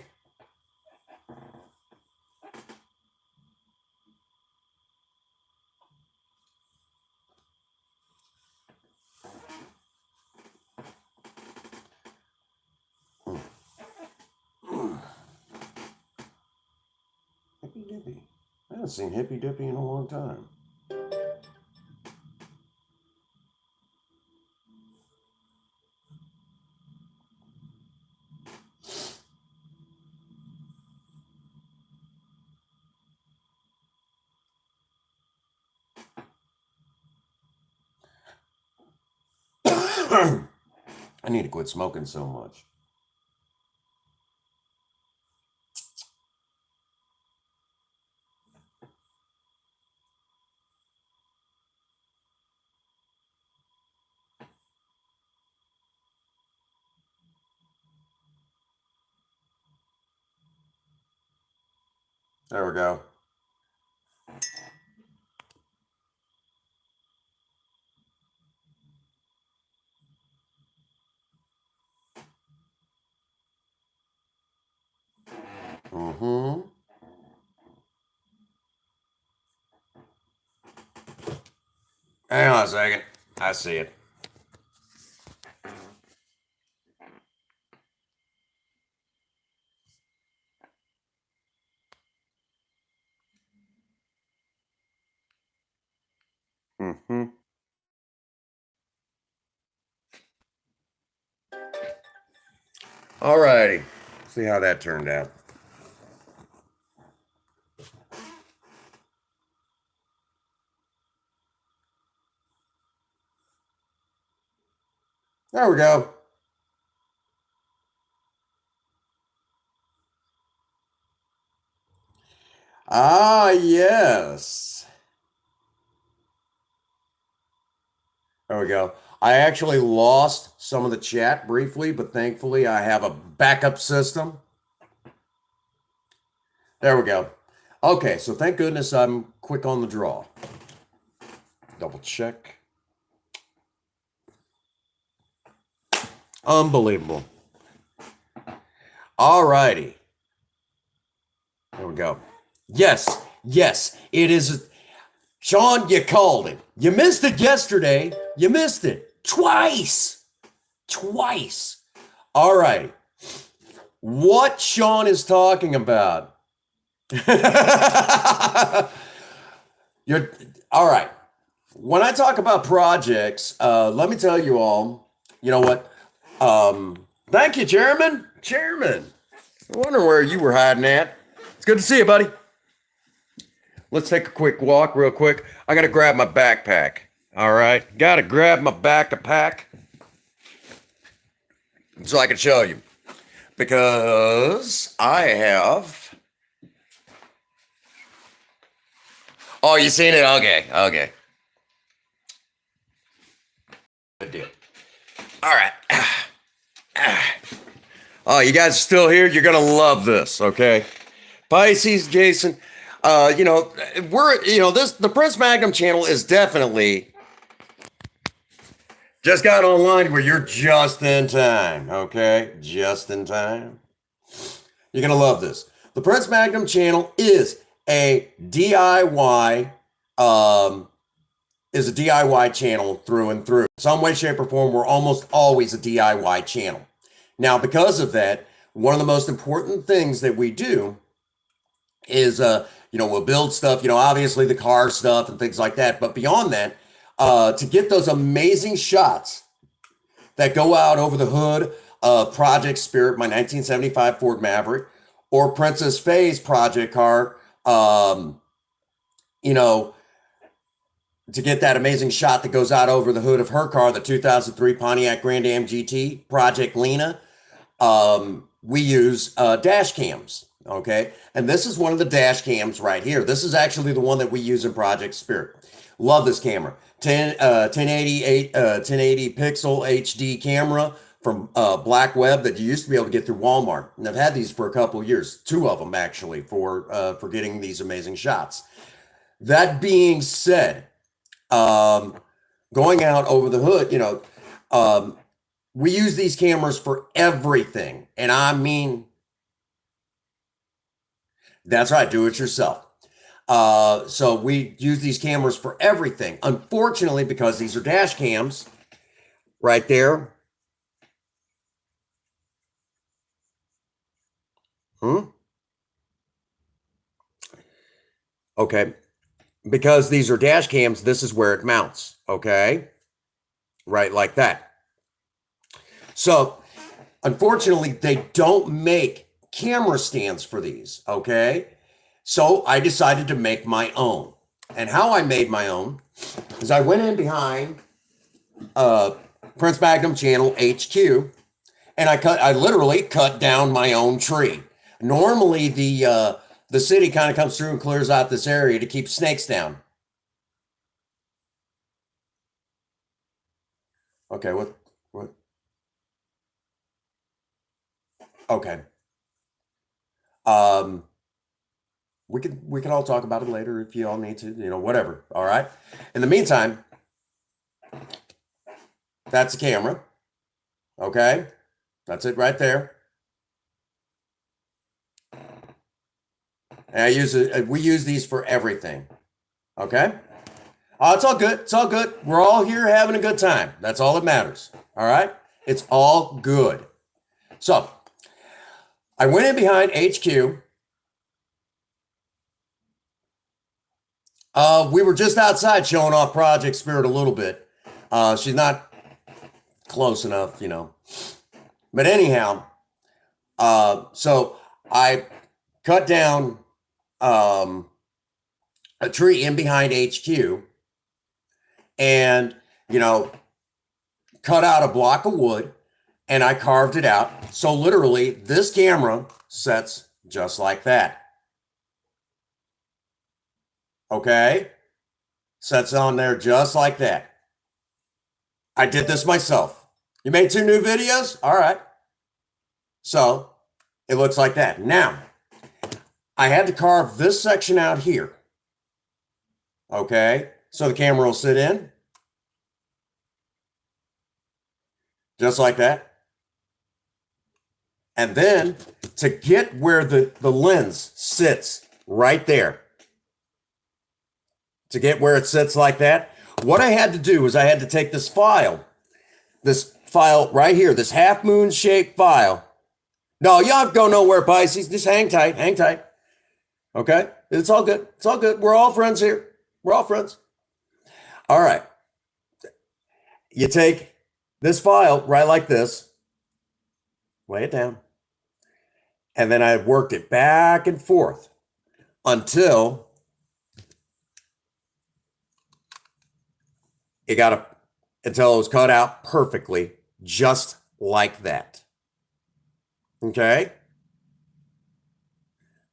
Hippy Dippy. I haven't seen Hippy Dippy in a long time. I need to quit smoking so much. There we go. Mm-hmm. Hang on a second. I see it. Mm-hmm. All righty. See how that turned out. There we go. Ah, yes. There we go. I actually lost some of the chat briefly, but thankfully I have a backup system. There we go. Okay, so thank goodness I'm quick on the draw. Double check. Unbelievable. All righty. There we go. Yes, yes, it is. Sean, you called it. You missed it yesterday. You missed it twice. Twice. All right. What Sean is talking about. You're all right. When I talk about projects, let me tell you all, you know what? Thank you, Chairman. Chairman. I wonder where you were hiding at. It's good to see you, buddy. Let's take a quick walk, real quick. I gotta grab my backpack. All right, gotta grab my backpack so I can show you because I have. Oh, you seen it? Okay, okay. Good deal. All right. Oh, you guys are still here? You're gonna love this, okay? Pisces, Jason. We're the Prince Magnum channel is definitely just got online where you're just in time, okay? Just in time. You're gonna love this. The Prince Magnum channel is a DIY, channel through and through. Some way, shape, or form, we're almost always a DIY channel. Now, because of that, one of the most important things that we do is we'll build stuff, obviously the car stuff and things like that. But beyond that, to get those amazing shots that go out over the hood of Project Spirit, my 1975 Ford Maverick, or Princess Faye's project car, you know, to get that amazing shot that goes out over the hood of her car, the 2003 Pontiac Grand Am GT, Project Lena, we use dash cams. Okay. And this is one of the dash cams right here. This is actually the one that we use in Project Spirit. Love this camera. 1080 pixel HD camera from Black Web that you used to be able to get through Walmart. And I've had these for a couple of years, two of them actually, for getting these amazing shots. That being said, going out over the hood, we use these cameras for everything. And I mean, that's right, do it yourself. So we use these cameras for everything. Unfortunately, because these are dash cams right there. Hmm? Okay. Because these are dash cams, this is where it mounts. Okay. Right, like that. So unfortunately, they don't make camera stands for these. Okay. So I decided to make my own. And how I made my own is I went in behind Prince Magnum Channel HQ, and I literally cut down my own tree. Normally, the city kind of comes through and clears out this area to keep snakes down. Okay, what? Okay. Um, We can all talk about it later if you all need to, whatever. All right. In the meantime, that's the camera. Okay. That's it right there. And I use it. We use these for everything. Okay. It's all good. It's all good. We're all here having a good time. That's all that matters. All right. It's all good. So I went in behind HQ. We were just outside showing off Project Spirit a little bit. She's not close enough, But anyhow, so I cut down a tree in behind HQ and, cut out a block of wood and I carved it out. So literally this camera sets just like that. Okay. Sets on there just like that. I did this myself. You made 2 new videos? All right. So it looks like that. Now, I had to carve this section out here. Okay. So the camera will sit in. Just like that. And then to get where the lens sits right there, to get where it sits like that, what I had to do is I had to take this file right here, this half moon shaped file. No, you don't have to go nowhere, Pisces. Just hang tight, hang tight. Okay? It's all good. It's all good. We're all friends here. We're all friends. All right. You take this file right like this, lay it down, and then I worked it back and forth until it was cut out perfectly, just like that. Okay?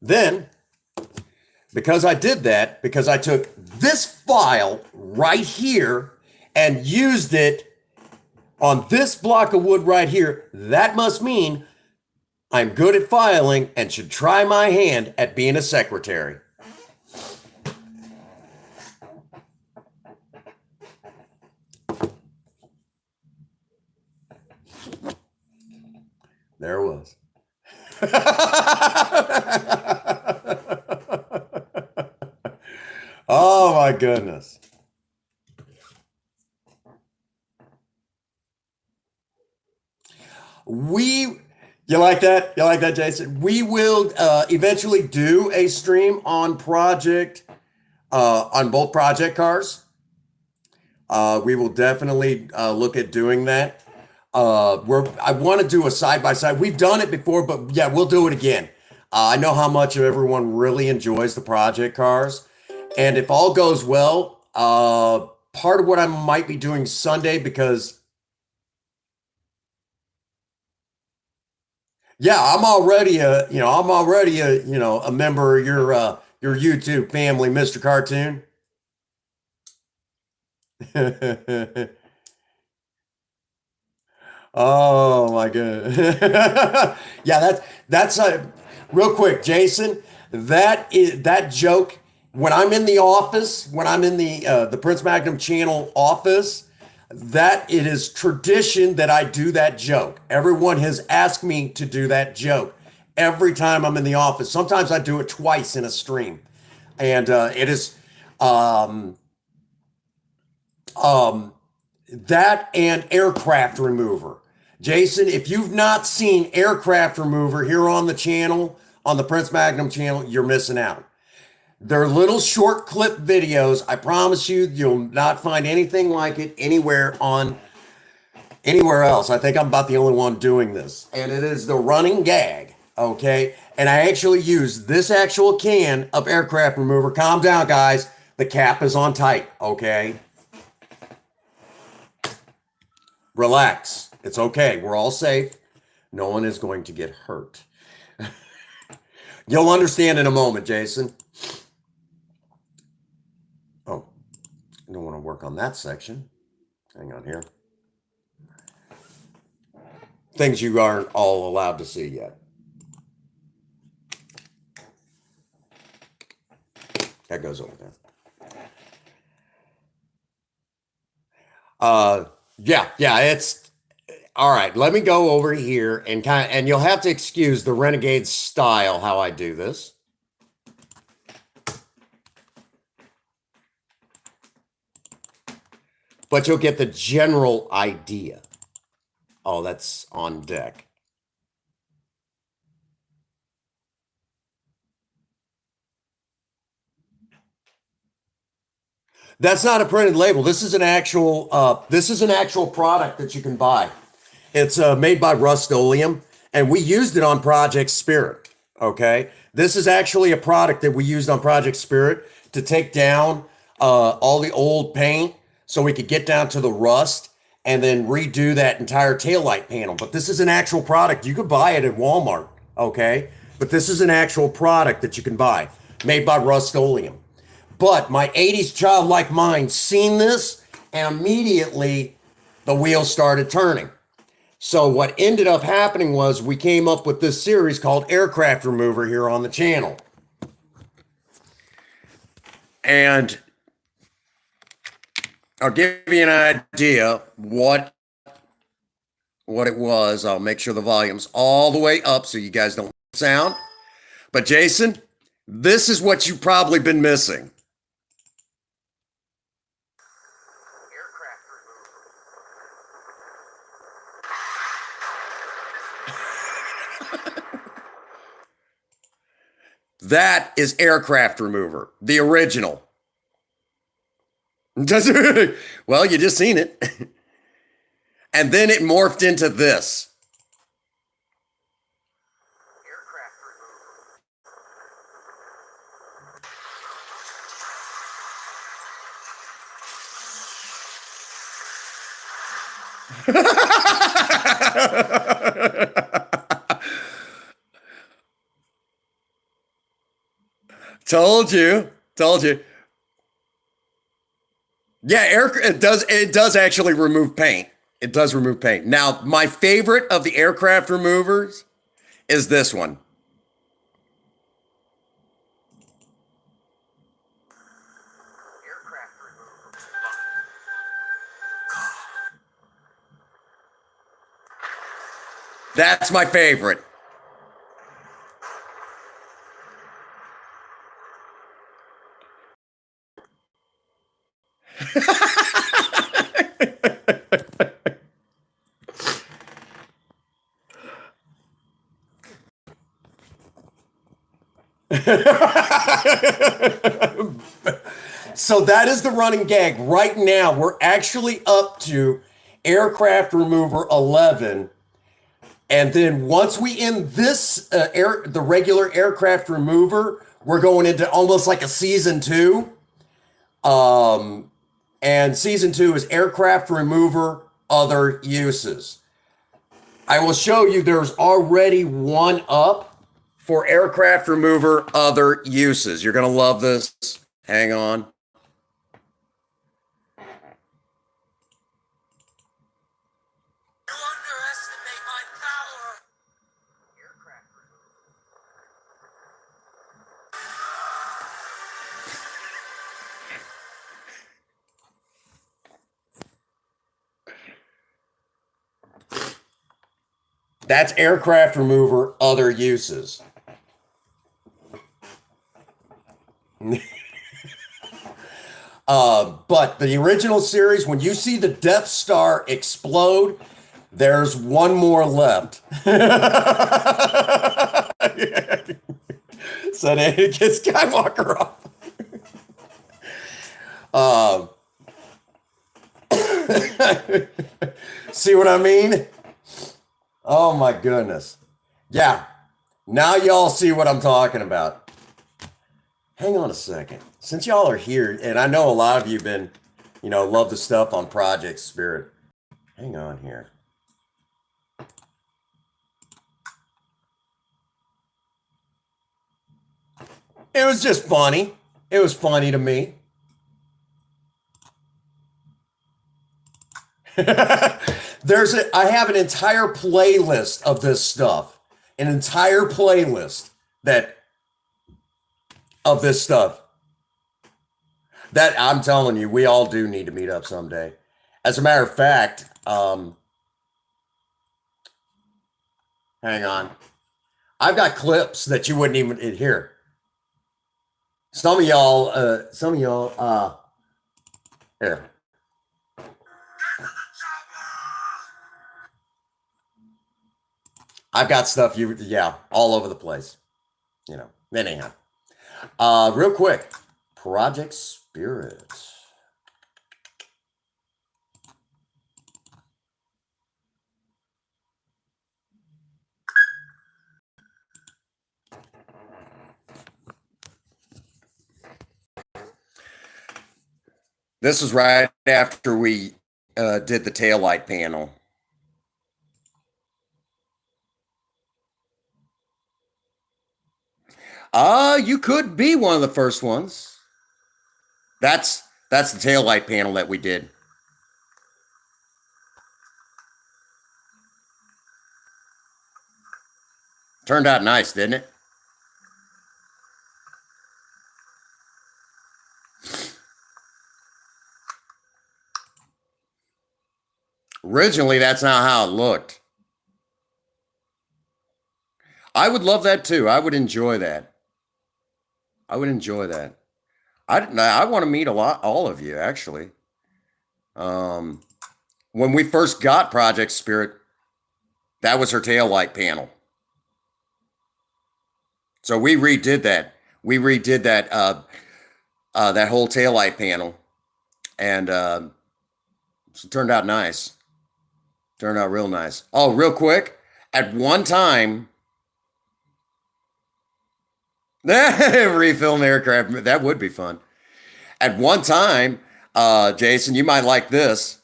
Then, because I did that, because I took this file right here and used it on this block of wood right here, that must mean I'm good at filing and should try my hand at being a secretary. There it was. Oh my goodness. You like that? You like that, Jason? We will eventually do a stream on on both project cars. We will definitely look at doing that. I want to do a side by side. We've done it before, but yeah, we'll do it again. I know how much everyone really enjoys the project cars, and if all goes well, part of what I might be doing Sunday because yeah, I'm already a member of your YouTube family, Mr. Cartoon. Oh my god. Yeah, that's a real quick, Jason. That joke when I'm in the office, when I'm in the Prince Magnum channel office, that it is tradition that I do that joke. Everyone has asked me to do that joke every time I'm in the office. Sometimes I do it twice in a stream, and it is um, um, that and aircraft remover. Jason, if you've not seen aircraft remover here on the channel, on the Prince Magnum channel, you're missing out. They're little short clip videos. I promise you, you'll not find anything like it anywhere else. I think I'm about the only one doing this. And it is the running gag, okay? And I actually use this actual can of aircraft remover. Calm down, guys. The cap is on tight, okay? Relax. It's okay. We're all safe. No one is going to get hurt. You'll understand in a moment, Jason. Oh, I don't want to work on that section. Hang on here. Things you aren't all allowed to see yet. That goes over there. Yeah, it's all right. Let me go over here and and you'll have to excuse the renegade style how I do this. But you'll get the general idea. Oh, that's on deck. That's not a printed label. This is an actual product that you can buy. It's made by Rust-Oleum, and we used it on Project Spirit. Okay, this is actually a product that we used on Project Spirit to take down all the old paint, so we could get down to the rust and then redo that entire taillight panel. But this is an actual product. You could buy it at Walmart. Okay, but this is an actual product that you can buy, made by Rust-Oleum. But my 80s childlike mind seen this, and immediately the wheels started turning. So what ended up happening was we came up with this series called Aircraft Remover here on the channel. And I'll give you an idea what it was. I'll make sure the volume's all the way up so you guys don't sound. But Jason, this is what you've probably been missing. That is Aircraft Remover, the original. Well, you just seen it. And then it morphed into this. Told you. Yeah, it does actually remove paint. It does remove paint. Now, my favorite of the aircraft removers is this one. That's my favorite. So that is the running gag. Right now, we're actually up to Aircraft Remover 11. And then once we end this the regular Aircraft Remover, we're going into almost like a season 2. And season 2 is Aircraft Remover Other Uses. I will show you there's already one up for Aircraft Remover Other Uses. You're going to love this. Hang on. That's Aircraft Remover Other Uses. But the original series, when you see the Death Star explode, there's one more left. So then it gets Skywalker off. See what I mean? Oh my goodness. Yeah. Now y'all see what I'm talking about. Hang on a second. Since y'all are here, and I know a lot of you been, love the stuff on Project Spirit. Hang on here. It was just funny. It was funny to me. I have an entire playlist of this stuff. An entire playlist of this stuff. That I'm telling you, we all do need to meet up someday. As a matter of fact, hang on. I've got clips that you wouldn't even hear. Some of y'all, here. I've got stuff yeah, all over the place. You know, anyhow. Real quick, Project Spirit. This is right after we did the taillight panel. You could be one of the first ones. That's the taillight panel that we did. Turned out nice, didn't it? Originally, that's not how it looked. I would love that too. I would enjoy that. I would enjoy that. I want to meet all of you actually. Um, when we first got Project Spirit, that was her taillight panel. So we redid that. We redid that whole taillight panel, and it turned out nice. Turned out real nice. Oh, real quick, at one time, refilm aircraft. That would be fun. At one time, Jason, you might like this.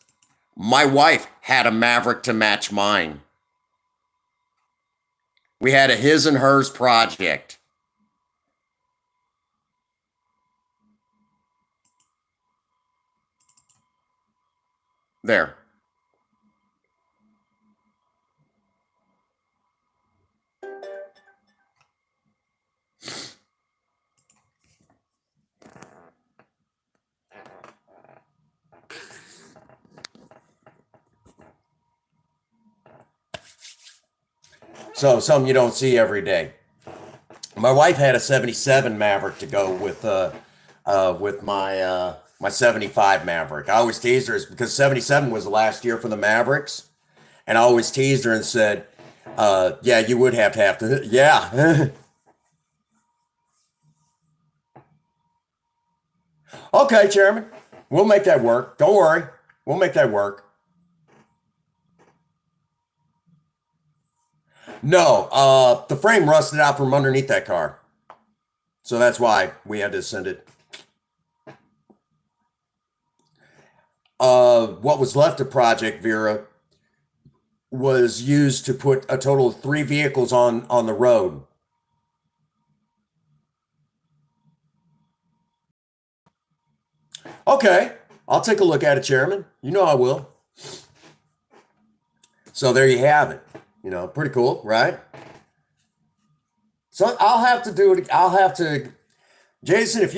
My wife had a Maverick to match mine. We had a his and hers project. There. So something you don't see every day. My wife had a '77 Maverick to go with my '75 Maverick. I always teased her because '77 was the last year for the Mavericks, and I always teased her and said, "Yeah, you would have to, yeah." Okay, Chairman, we'll make that work. Don't worry, we'll make that work. No, the frame rusted out from underneath that car, so that's why we had to send it. What was left of Project Vera was used to put a total of 3 vehicles on the road. Okay, I'll take a look at it, Chairman. You know I will. So there you have it. You know, pretty cool, right? So I'll have to do it. I'll have to, Jason. If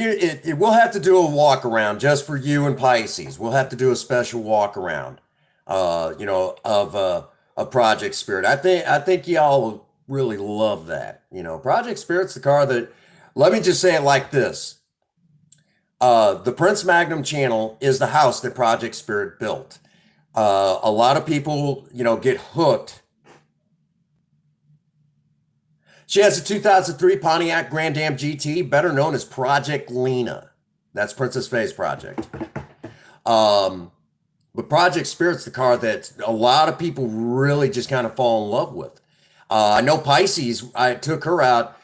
we'll have to do a walk around just for you and Pisces. We'll have to do a special walk around. Of Project Spirit. I think y'all will really love that. You know, Project Spirit's the car that. Let me just say it like this: the Prince Magnum channel is the house that Project Spirit built. A lot of people, get hooked. She has a 2003 Pontiac Grand Am GT, better known as Project Lena. That's Princess Faye's project. Um, but Project Spirit's the car that a lot of people really just kind of fall in love with. I know Pisces, I took her out,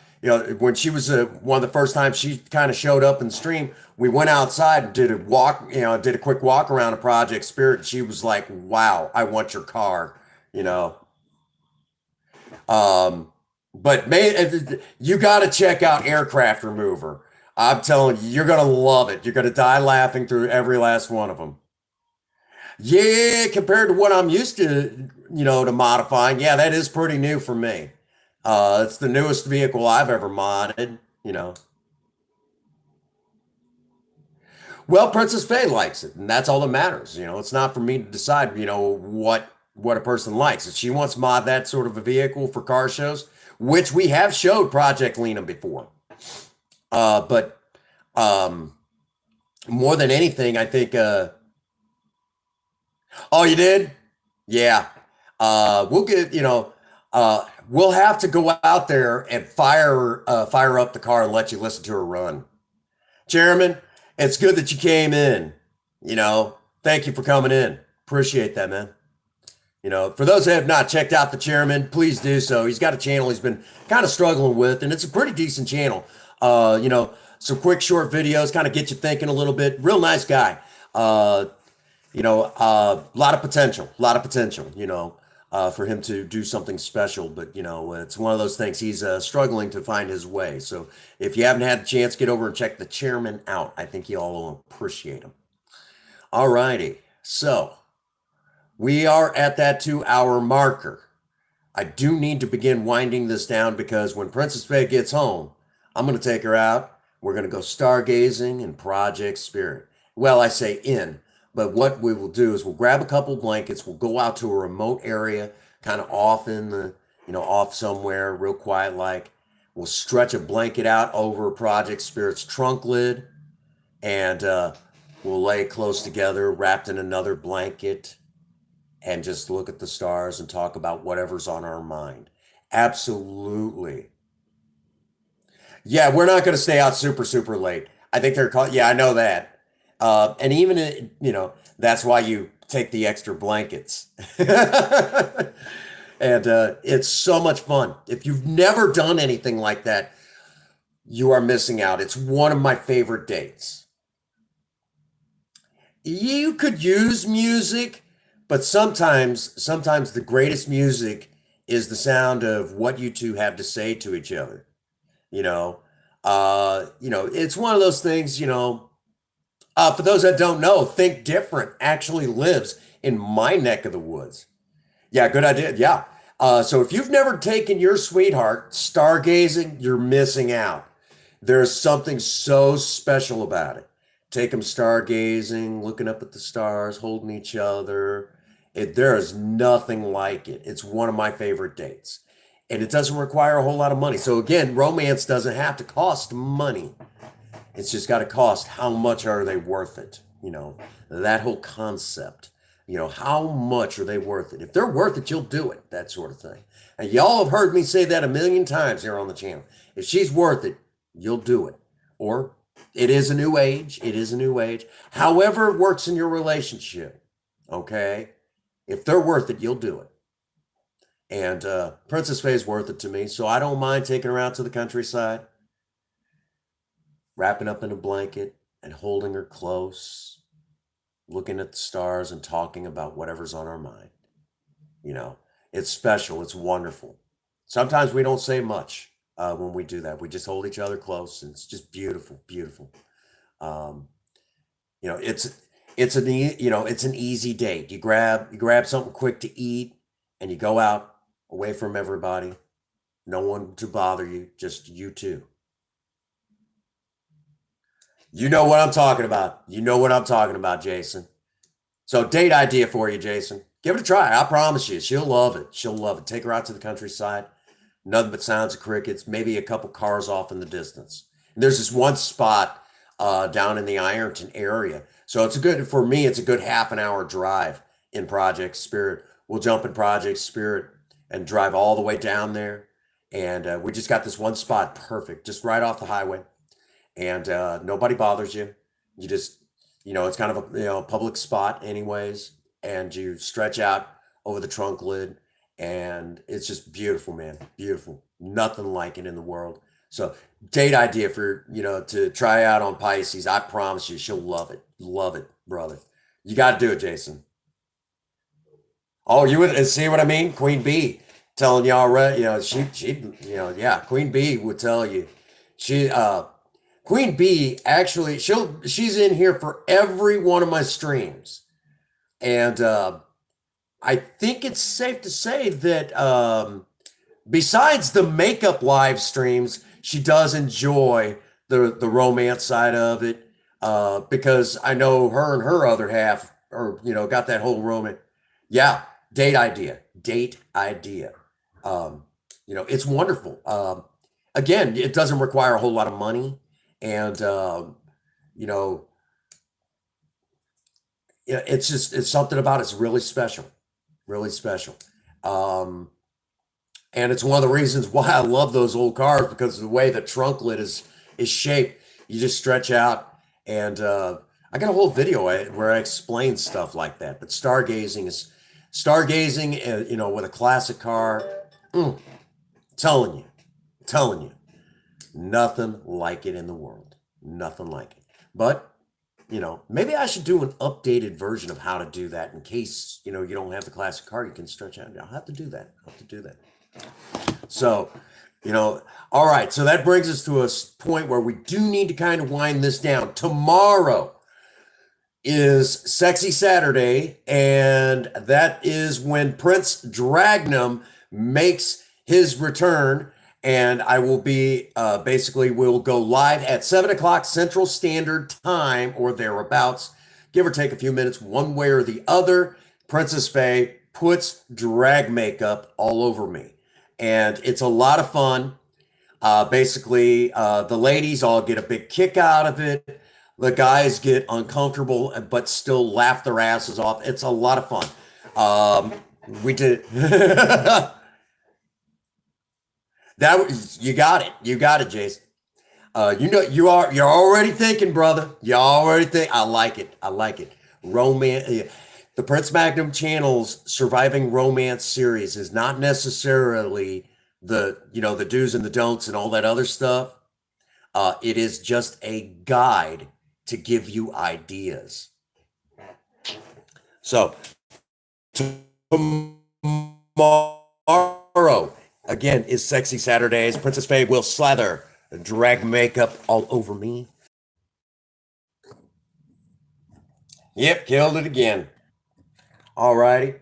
when she was one of the first times she kind of showed up in the stream. We went outside and did a walk, did a quick walk around a Project Spirit. She was like, wow, I want your car, you know. Um, but man, you got to check out Aircraft Remover. I'm telling you, you're going to love it. You're going to die laughing through every last one of them. Yeah, compared to what I'm used to, to modifying, yeah, that is pretty new for me. It's the newest vehicle I've ever modded, you know. Well, Princess Faye likes it, and that's all that matters. It's not for me to decide, what a person likes. If she wants mod that sort of a vehicle for car shows, which we have showed Project Lena before. But um, more than anything, I think. Oh, you did? Yeah. We'll get. We'll have to go out there and fire up the car and let you listen to her run. Chairman, it's good that you came in. Thank you for coming in. Appreciate that, man. For those that have not checked out the chairman, please do so. He's got a channel he's been kind of struggling with, and it's a pretty decent channel. Some quick short videos kind of get you thinking a little bit. Real nice guy. A lot of potential, for him to do something special. But, it's one of those things. He's struggling to find his way. So if you haven't had the chance, get over and check the chairman out. I think you all will appreciate him. All righty. So we are at that 2-hour marker. I do need to begin winding this down because when Princess Faye gets home, I'm going to take her out. We're going to go stargazing in Project Spirit. Well, I say in, but what we will do is we'll grab a couple blankets. We'll go out to a remote area, kind of off in the, off somewhere, real quiet like. We'll stretch a blanket out over Project Spirit's trunk lid, and we'll lay close together, wrapped in another blanket, and just look at the stars and talk about whatever's on our mind. Absolutely. Yeah, we're not going to stay out super, super late. I think they're called, yeah, I know that. And even, that's why you take the extra blankets. And it's so much fun. If you've never done anything like that, you are missing out. It's one of my favorite dates. You could use music, but sometimes the greatest music is the sound of what you two have to say to each other. It's one of those things, for those that don't know, Think Different actually lives in my neck of the woods. Yeah, good idea. Yeah. So if you've never taken your sweetheart stargazing, you're missing out. There's something so special about it. Take them stargazing, looking up at the stars, holding each other. There is nothing like it. It's one of my favorite dates. And it doesn't require a whole lot of money. So again, romance doesn't have to cost money. It's just got to cost how much are they worth it? That whole concept. How much are they worth it? If they're worth it, you'll do it. That sort of thing. And y'all have heard me say that a million times here on the channel. If she's worth it, you'll do it. Or it is a new age. It is a new age. However it works in your relationship. Okay? If they're worth it, you'll do it. And Princess Faye's worth it to me. So I don't mind taking her out to the countryside, wrapping up in a blanket and holding her close, looking at the stars and talking about whatever's on our mind. It's special. It's wonderful. Sometimes we don't say much when we do that. We just hold each other close, and it's just beautiful, beautiful. Um, it's an easy date. You grab something quick to eat, and you go out away from everybody. No one to bother you, just you two. You know what I'm talking about. You know what I'm talking about, Jason. So date idea for you, Jason. Give it a try. I promise you. She'll love it. She'll love it. Take her out to the countryside. Nothing but sounds of crickets, maybe a couple cars off in the distance. And there's this one spot down in the Ironton area. So for me, it's a good half an hour drive in Project Spirit. We'll jump in Project Spirit and drive all the way down there. And we just got this one spot perfect, just right off the highway. And nobody bothers you. You just, it's kind of a public spot anyways. And you stretch out over the trunk lid. And it's just beautiful, man. Beautiful. Nothing like it in the world. So date idea for, to try out on Pisces. I promise you, she'll love it. Love it, brother. You got to do it, Jason. Oh, you would see what I mean? Queen Bee telling you already, yeah, Queen Bee would tell you. Queen Bee actually, she's in here for every one of my streams. And I think it's safe to say that besides the makeup live streams, she does enjoy the romance side of it. because I know her and her other half are, got that whole Roman. Yeah, date idea. Um, it's wonderful. Again, it doesn't require a whole lot of money, and you know, it's something about it's really special, really special. Um, and it's one of the reasons why I love those old cars because of the way the trunk lid is shaped. You just stretch out, and I got a whole video where I explain stuff like that. But stargazing, with a classic car. Mm, telling you, telling you, nothing like it in the world. Nothing like it. But maybe I should do an updated version of how to do that in case you don't have the classic car. You can stretch out. I'll have to do that. I'll have to do that. So, all right. So that brings us to a point where we do need to kind of wind this down. Tomorrow is Sexy Saturday, and that is when Prince Dragnum makes his return. And I will be basically, we'll go live at 7 o'clock Central Standard Time or thereabouts, give or take a few minutes, one way or the other. Princess Faye puts drag makeup all over me. And it's a lot of fun. Basically, the ladies all get a big kick out of it. The guys get uncomfortable, but still laugh their asses off. It's a lot of fun. We did. You got it. You got it, Jason. You're already thinking, brother. You already think. I like it. I like it. Romance. The Prince Magnum Channel's Surviving Romance series is not necessarily the do's and the don'ts and all that other stuff. It is just a guide to give you ideas. So tomorrow again is Sexy Saturdays. Princess Faye will slather drag makeup all over me. Yep, killed it again. All righty.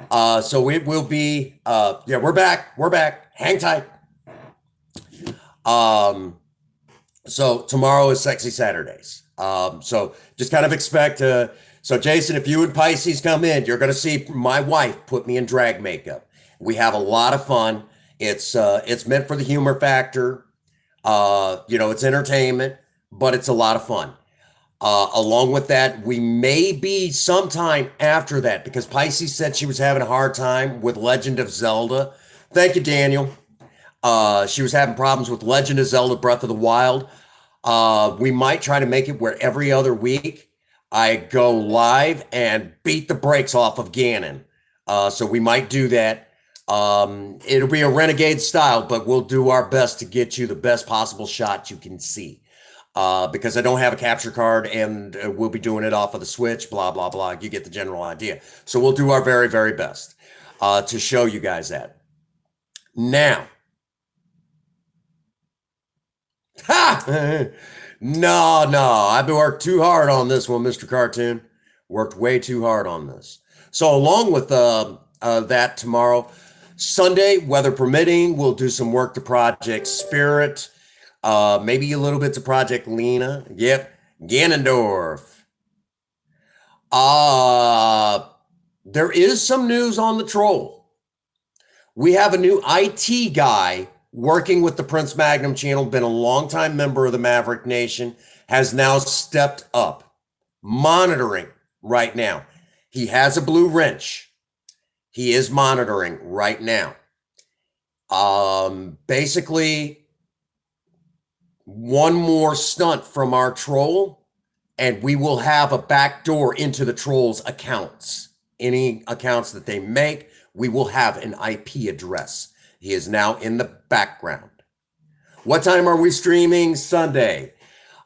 So it will be, yeah, we're back. We're back. Hang tight. So tomorrow is Sexy Saturdays. So just kind of expect so Jason, if you and Pisces come in, you're going to see my wife put me in drag makeup. We have a lot of fun. It's meant for the humor factor. It's entertainment, but it's a lot of fun. Along with that, we may be sometime after that because Pisces said she was having a hard time with Legend of Zelda. Thank you, Daniel. She was having problems with Legend of Zelda Breath of the Wild. We might try to make it where every other week I go live and beat the brakes off of Ganon. So we might do that. It'll be a renegade style, but we'll do our best to get you the best possible shot you can see. Because I don't have a capture card and we'll be doing it off of the Switch, blah, blah, blah. You get the general idea. So we'll do our very, very best to show you guys that. Now, no, I've been worked too hard on this one, Mr. Cartoon. Worked way too hard on this. So along with that tomorrow, Sunday, weather permitting, we'll do some work to Project Spirit. Maybe a little bit to Project Lena. Yep. Ganondorf. There is some news on the troll. We have a new IT guy working with the Prince Magnum channel, been a longtime member of the Maverick Nation, has now stepped up, monitoring right now. He has a blue wrench. He is monitoring right now. Basically, one more stunt from our troll, and we will have a back door into the troll's accounts. Any accounts that they make, we will have an IP address. He is now in the background. What time are we streaming? Sunday.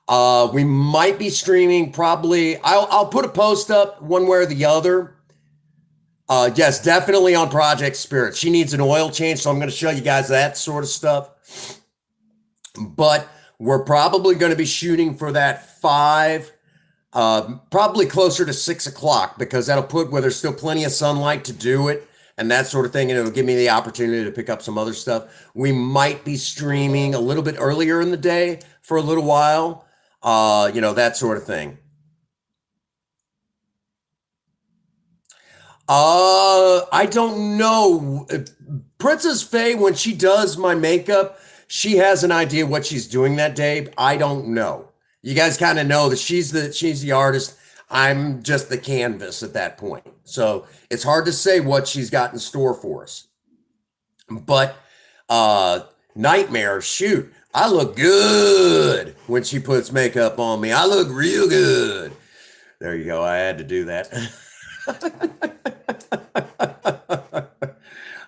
We might be streaming probably. I'll put a post up one way or the other. Yes, definitely on Project Spirit. She needs an oil change, so I'm going to show you guys that sort of stuff. But we're probably going to be shooting for that 5, probably closer to 6 o'clock because that'll put where there's still plenty of sunlight to do it and that sort of thing. And it'll give me the opportunity to pick up some other stuff. We might be streaming a little bit earlier in the day for a little while. that sort of thing. I don't know. Princess Faye, when she does my makeup, she has an idea what she's doing that day. I don't know. You guys kind of know that she's the artist. I'm just the canvas at that point. So it's hard to say what she's got in store for us. But uh Nightmare, shoot, I look good when she puts makeup on me. I look real good. There you go. I had to do that.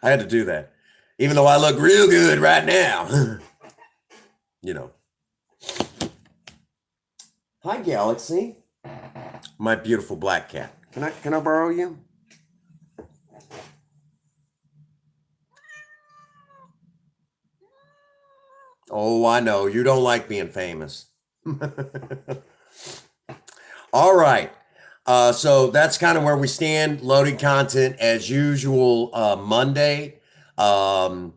I had to do that. Even though I look real good right now. you know. Hi, Galaxy. My beautiful black cat. Can I borrow you? Oh, I know. You don't like being famous. All right. So that's kind of where we stand. Loading content as usual. Monday. I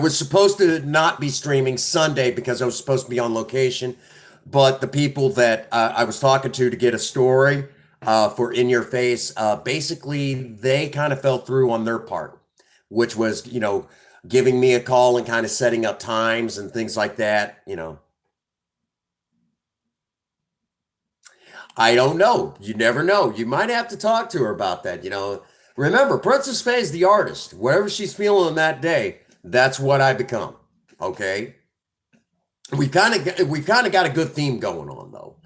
was supposed to not be streaming Sunday because I was supposed to be on location, but the people that I was talking to get a story for In Your Face, basically they kind of fell through on their part, which was, giving me a call and kind of setting up times and things like that. I don't know. You never know. You might have to talk to her about that. Remember, Princess Faye's the artist. Whatever she's feeling that day, that's what I become. Okay. We've kind of got a good theme going on though.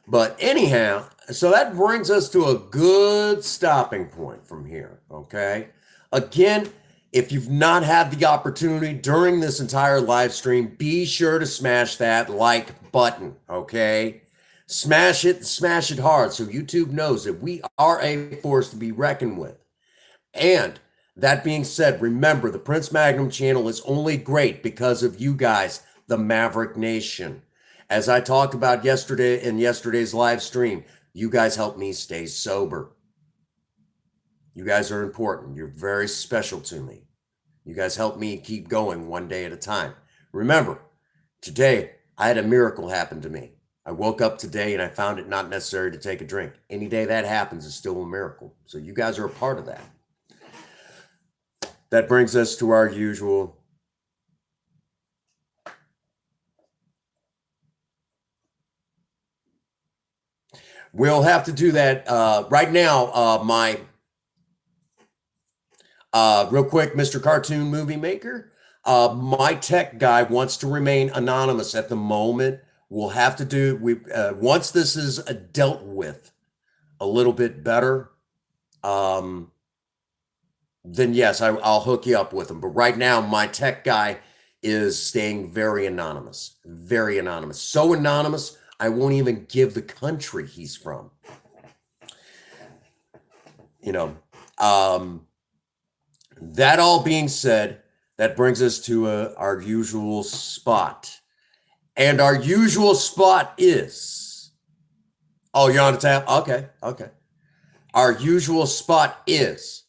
But anyhow, so that brings us to a good stopping point from here. Okay. Again, if you've not had the opportunity during this entire live stream, be sure to smash that like button. Okay. Smash it hard so YouTube knows that we are a force to be reckoned with. And that being said, remember the Prince Magnum channel is only great because of you guys, the Maverick Nation. As I talked about yesterday in yesterday's live stream, you guys help me stay sober. You guys are important. You're very special to me. You guys help me keep going one day at a time. Remember, today I had a miracle happen to me. I woke up today and I found it not necessary to take a drink. Any day that happens is still a miracle. So you guys are a part of that. That brings us to our usual. We'll have to do that right now. Real quick, Mr. Cartoon Movie Maker. My tech guy wants to remain anonymous at the moment. We'll have to do once this is dealt with a little bit better. Then yes, I'll hook you up with him. But right now, my tech guy is staying very anonymous, very anonymous. So anonymous, I won't even give the country he's from. That all being said, that brings us to our usual spot. And our usual spot is, oh, you're on the tab? Okay. Our usual spot is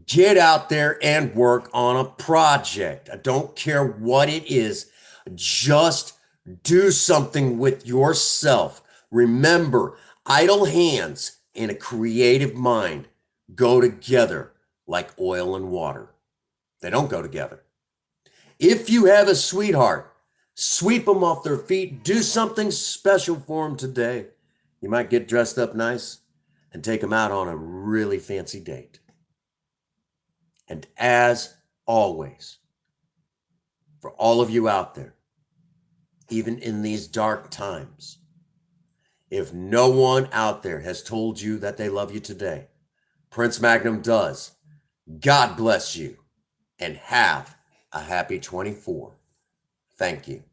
get out there and work on a project. I don't care what it is. Just do something with yourself. Remember, idle hands and a creative mind go together like oil and water. They don't go together. If you have a sweetheart, sweep them off their feet. Do something special for them today. You might get dressed up nice and take them out on a really fancy date. And as always, for all of you out there, even in these dark times, if no one out there has told you that they love you today, Prince Magnum does. God bless you and have a happy 24. Thank you.